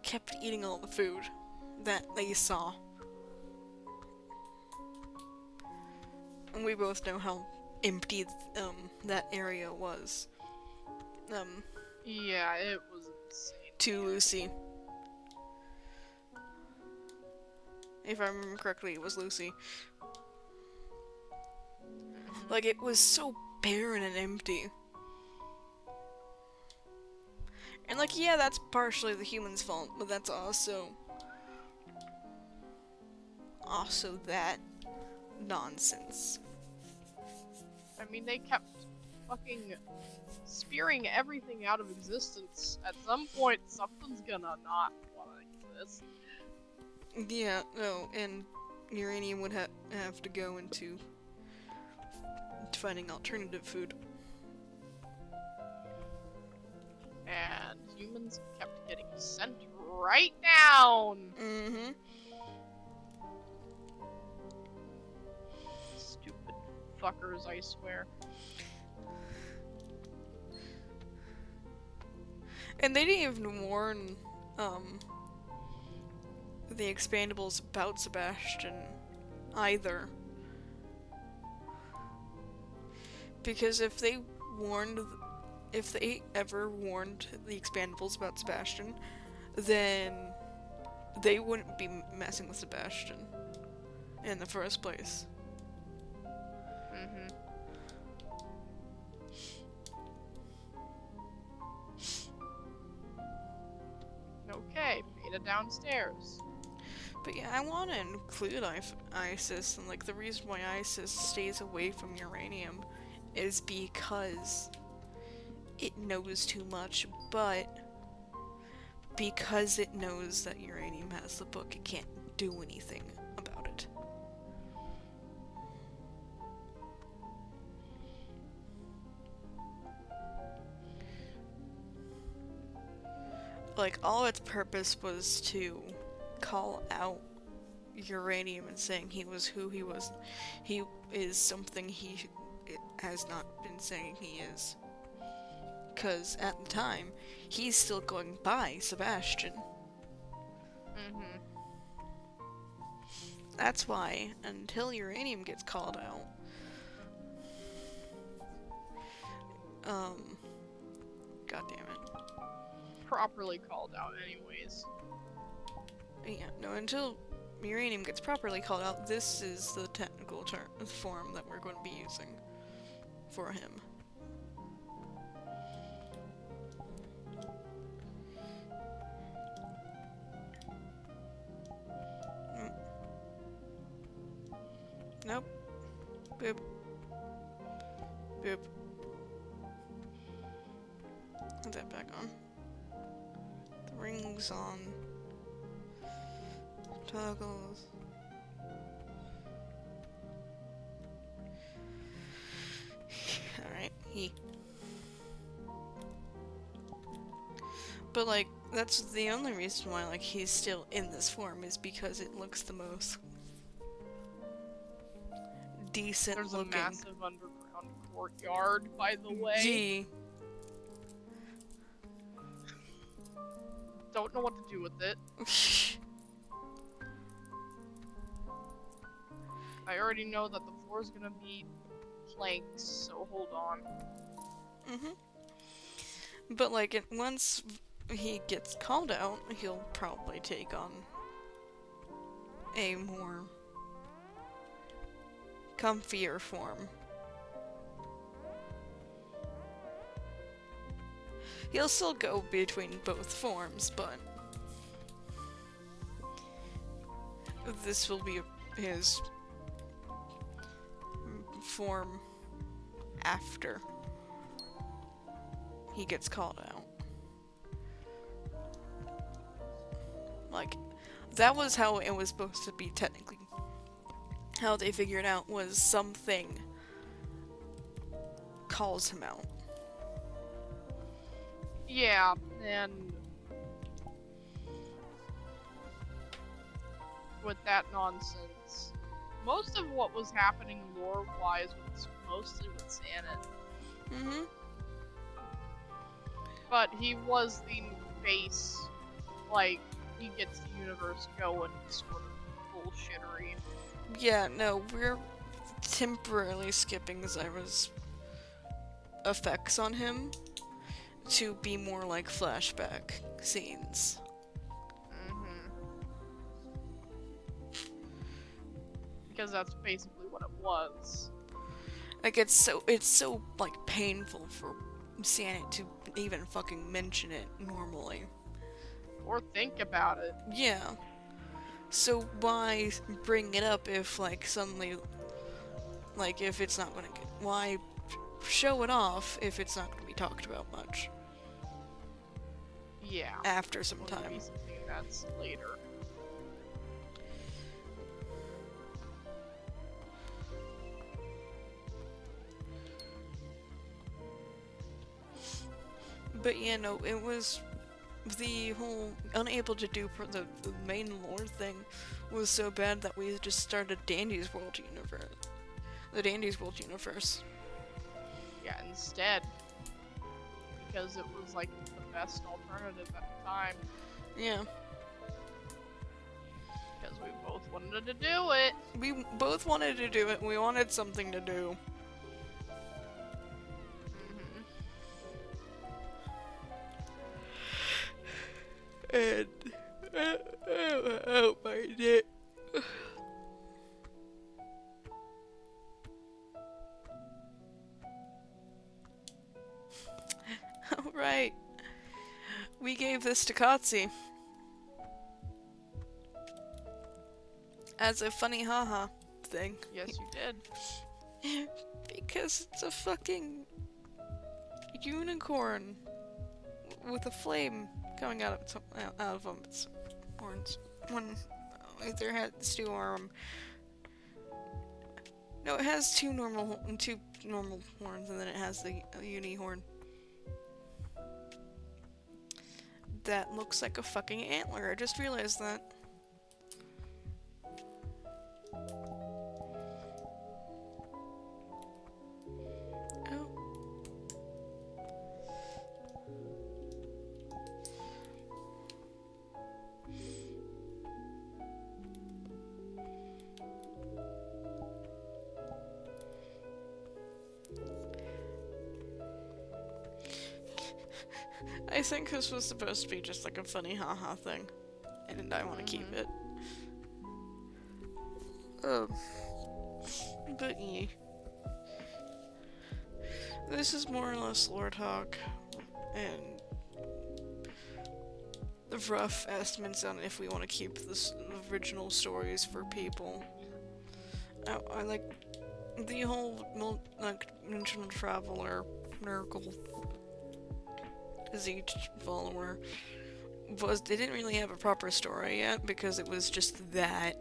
kept eating all the food that they saw. And we both know how empty that area was. Yeah, it was insane. To Lucy. If I remember correctly, it was Lucy. Like, it was so barren and empty. And, like, yeah, that's partially the humans' fault, but that's also that nonsense. I mean, they kept fucking spearing everything out of existence. At some point, something's gonna not want to exist. Yeah, no, and Uranium would have to go into finding alternative food. And humans kept getting sent right down! Stupid fuckers, I swear. And they didn't even warn, the Expandables about Sebastian either. Because if they ever warned the Expandables about Sebastian, then they wouldn't be messing with Sebastian in the first place. Mm-hmm. Okay, Beta downstairs. But yeah, I want to include ISIS, and like the reason why ISIS stays away from uranium is because it knows too much, but because it knows that uranium has the book, it can't do anything about it. Like, all its purpose was to call out uranium and saying he was who he was. He is something he has not been saying he is. Because at the time, he's still going by Sebastian. Mm-hmm. That's why, until uranium gets called out, God damn it. Properly called out, anyways. Yeah, no, until uranium gets properly called out, this is the technical form that we're going to be using for him. Nope. Boop. Boop. Put that back on. The ring's on. Toggles. Alright, But like, that's the only reason why like he's still in this form is because it looks the most decent There's looking. a massive underground courtyard, by the way. Don't know what to do with it. I already know that the floor is gonna be planks, so hold on. But like, once he gets called out, he'll probably take on a more comfier form. He'll still go between both forms, but this will be his form after he gets called out. Like, that was how it was supposed to be technically. How they figured out was something calls him out. Yeah, and with that nonsense, most of what was happening lore-wise was mostly with Xanet. But he was the face, like, he gets the universe going sort of bullshittery. Yeah, no, we're temporarily skipping Zyra's effects on him to be more like flashback scenes. Because that's basically what it was. Like, it's so like painful for Xanet to even fucking mention it normally. Or think about it. Yeah. So why bring it up if like suddenly, like, if it's not gonna get, why show it off if it's not gonna be talked about much? Yeah. After some time. Maybe something that's later. But yeah, no, it was the whole unable to do the main lore thing was so bad that we just started Dandy's World universe. The Dandy's World universe. Yeah, instead. Because it was like the best alternative at the time. Yeah. Because we both wanted to do it. We both wanted to do it, we wanted something to do. And Oh, my dick. Alright. We gave this to Kotzi. As a funny haha thing. Yes, you did. Because it's a fucking unicorn with a flame coming out of its horns. One either has two no, it has two normal horns, and then it has the uni horn. That looks like a fucking antler. I just realized that. Oh. I think this was supposed to be just like a funny haha thing, and I want to keep it. But yeah. This is more or less lore talk, and the rough estimates on if we want to keep the original stories for people. I like the whole dimensional traveler miracle. As each follower they didn't really have a proper story yet because it was just that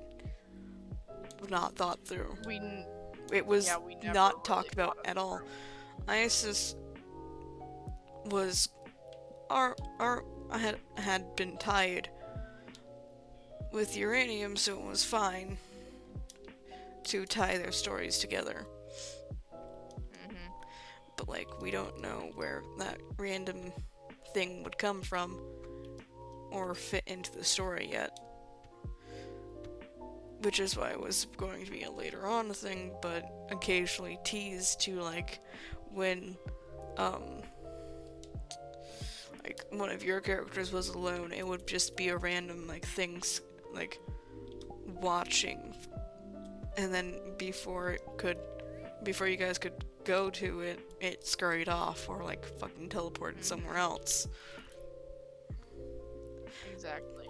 not thought through. It was not talked about at all. Isis was had been tied with uranium, so it was fine to tie their stories together. But like, we don't know where that random thing would come from or fit into the story yet, which is why it was going to be a later on thing, but occasionally teased to like when like one of your characters was alone, it would just be a random like things like watching, and then before you guys could go to it, it scurried off or like fucking teleported somewhere else. Exactly.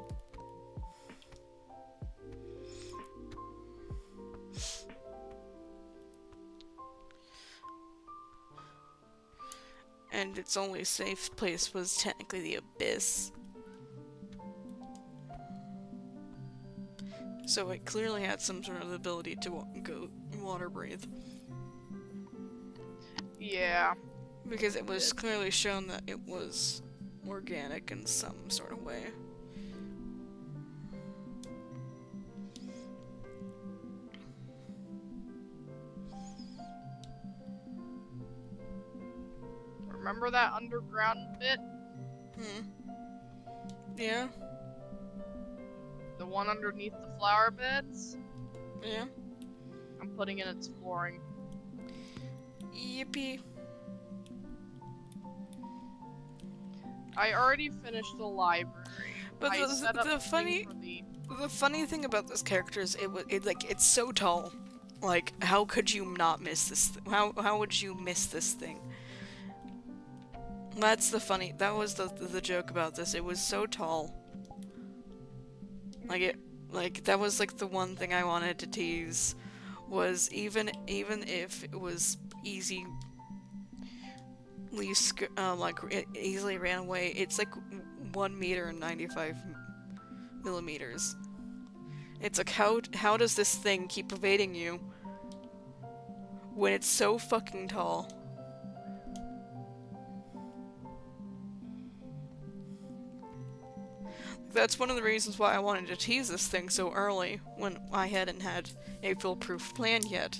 And its only safe place was technically the abyss. So it clearly had some sort of ability to go water breathe. Yeah. Because it was clearly shown that it was organic in some sort of way. Remember that underground bit? Yeah? The one underneath the flower beds? Yeah? I'm putting in its flooring. Yippee. I already finished the library. But the funny thing about this character is it's so tall. Like, how could you not miss this? How would you miss this thing? That was the joke about this. It was so tall. That was like the one thing I wanted to tease, was even if it was easily easily ran away, it's like 1 meter and 95 millimeters. It's like, how does this thing keep evading you when it's so fucking tall? That's one of the reasons why I wanted to tease this thing so early, when I hadn't had a foolproof plan yet.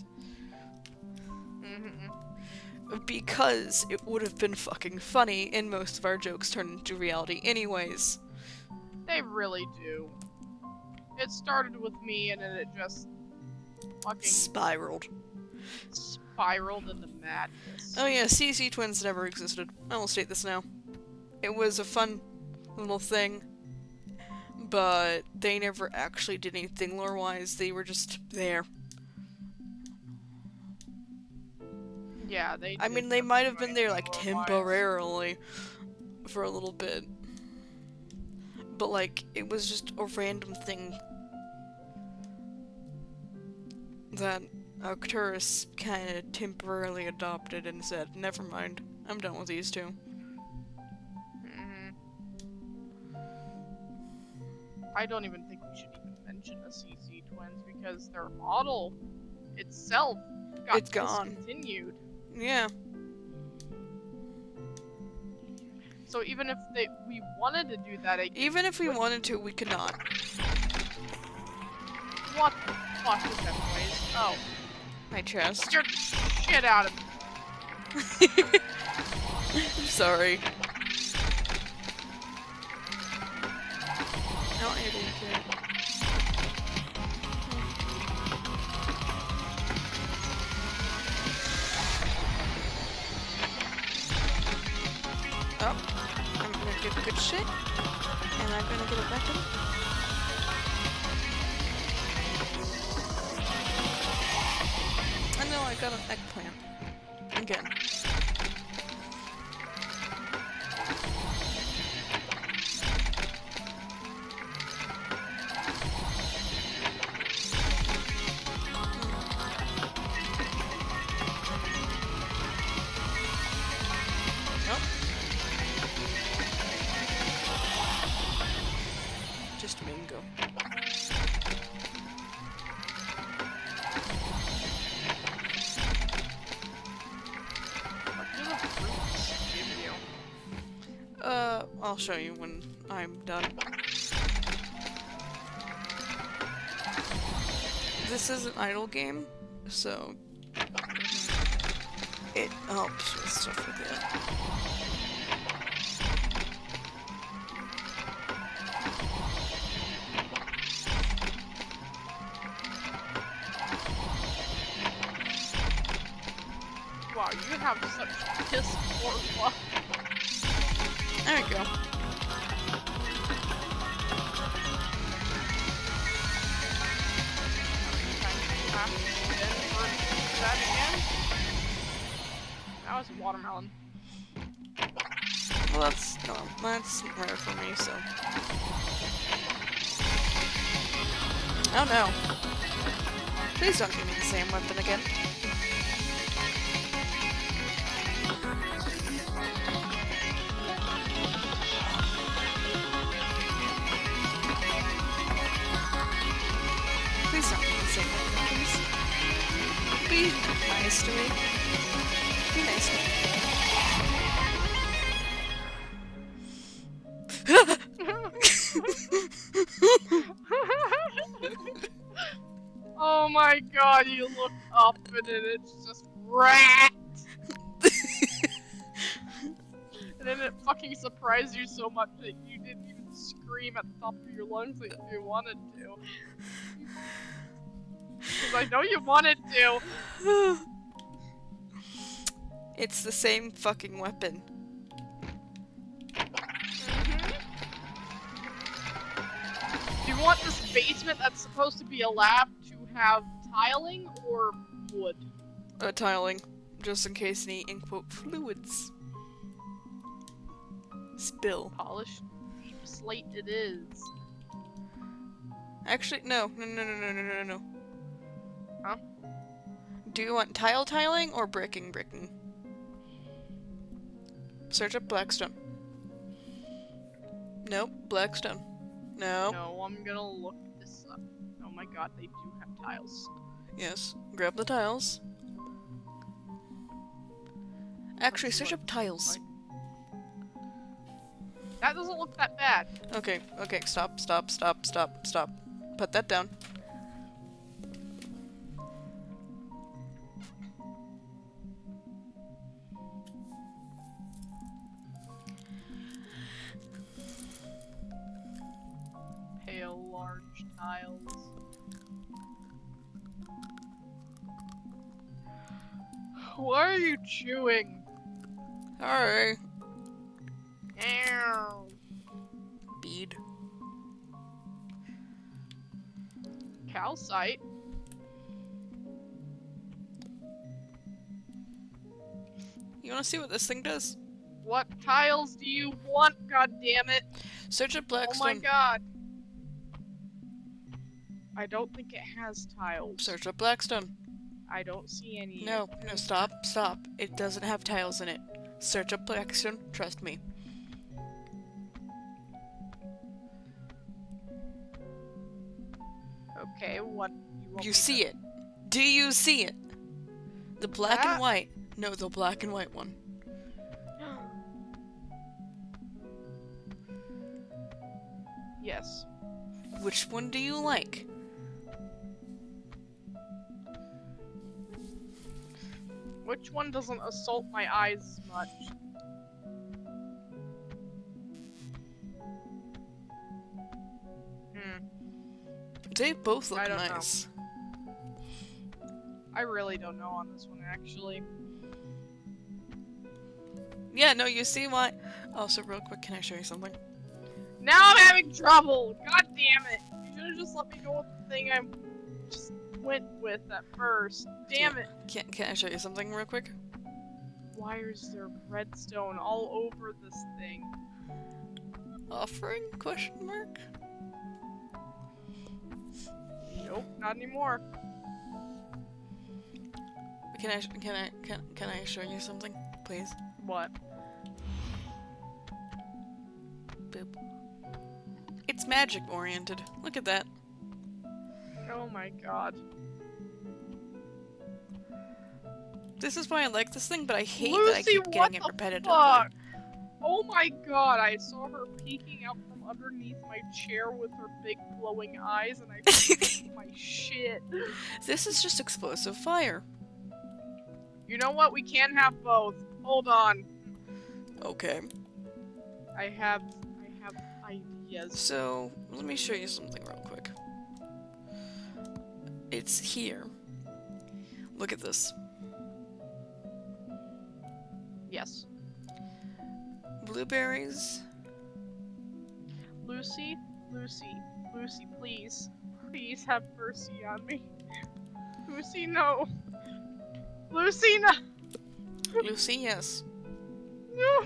Because it would have been fucking funny, and most of our jokes turn into reality anyways. They really do. It started with me, and then it just fucking spiraled into madness. Oh yeah, CC twins never existed. I will state this now. It was a fun little thing, but they never actually did anything lore-wise. They were just there. Yeah, they. I mean, they might have been there like temporarily for a little bit, but like it was just a random thing that Arcturus kind of temporarily adopted and said, "Never mind, I'm done with these two." I don't even think we should even mention the CC twins because their model itself got discontinued. Yeah. So even if we wanted to do that again, even if we wanted to, we could not. What the fuck is that noise? Oh. My chest. Scared the shit out of me. I'm sorry. No, I didn't care. Oh, I'm gonna get good shit, and I'm gonna get a weapon. I know I got an eggplant. Again. Just mango. What do the fruits give you? I'll show you when I'm done. This is an idle game, so it helps with stuff like that. Wow, you have such piss poor luck. There we go. That again? That was a watermelon. Well, that's rare for me, so. Oh no. Please don't give me the same weapon again. Please don't give me the same weapon, please. Be nice to me. Be nice to me. Oh my god, you look up and it's just rat! And then it fucking surprised you so much that you didn't even scream at the top of your lungs like you wanted to. Because I know you wanted to! It's the same fucking weapon. Do you want this basement that's supposed to be a lab to have tiling or wood? Tiling. Just in case any, in quote, fluids spill. Polished slate it is. Actually, no. No. Huh? Do you want tiling or bricking? Search up Blackstone. Nope, Blackstone. No. No, I'm gonna look this up. Oh my god, they do have tiles. Yes. Grab the tiles. Actually, search up tiles. That doesn't look that bad. Okay, stop. Put that down. Pale, large tiles. Why are you chewing? Sorry. Ow. Bead. calcite. You wanna see what this thing does? What tiles do you want, god damn it? Search up Oh my Blackstone. god. I don't think it has tiles. Search up Blackstone. I don't see any. No, stop. It doesn't have tiles in it. Search up Blackstone, trust me. Okay, what You see it. Do you see it? The black and white. No, the black and white one. Yes. Which one do you like? Which one doesn't assault my eyes as much? They both look I don't nice. I really don't know on this one, actually. Yeah, no, you see why? Also, real quick, can I show you something? Now I'm having trouble! God damn it! You should've just let me go with the thing I just went with at first. Damn it! Can I show you something real quick? Why is there redstone all over this thing? Offering? Question mark? Nope, not anymore. Can I show you something, please? What? Boop. It's magic oriented. Look at that. Oh my god. This is why I like this thing, but I hate Lucy, that I keep getting it what the repetitively. fuck? Oh my god, I saw her peeking out from underneath my chair with her big glowing eyes, and I lost my shit. This is just explosive fire. You know what? We can't have both. Hold on. Okay. I have ideas. So, let me show you something real quick. It's here. Look at this. Yes. Blueberries. Lucy, please. Please have mercy on me. Lucy, no. Lucy, no. Lucy, yes. No,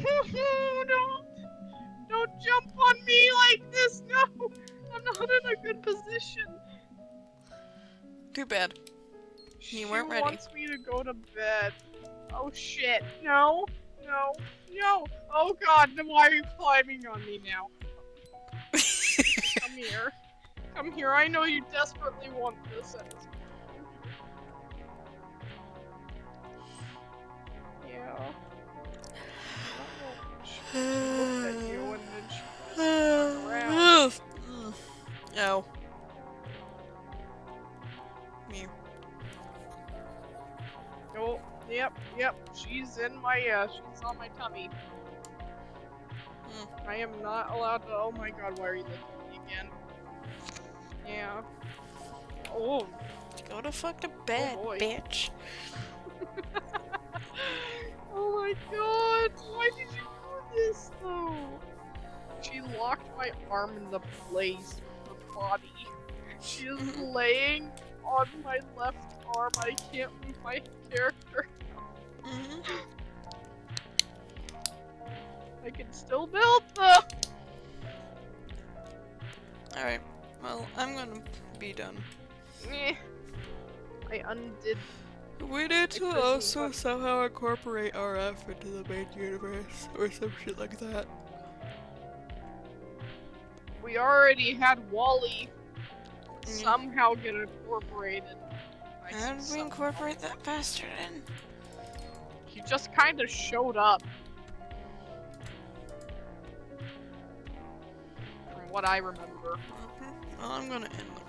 don't jump on me like this. No, I'm not in a good position. Too bad. You weren't ready. She wants me to go to bed. Oh shit! No. Oh god! Then why are you climbing on me now? Come here. Come here. I know you desperately want this. Yeah. She looked at you and then she just turned around. Ow. Me. Oh, yep. She's in my, she's on my tummy. I am not allowed to, oh my god, why are you looking at me again? Yeah. Oh. Go to fuck to bed, bitch. Oh my god, why did you do this though? She locked my arm into place with her body. She is laying on my left arm. I can't move my character. I can still build though. Alright, well, I'm gonna be done. I undid. We need to also somehow incorporate RF into the main universe, or some shit like that. We already had Wally somehow get incorporated. How did we incorporate that bastard in? He just kind of showed up. From what I remember. Well, I'm gonna end the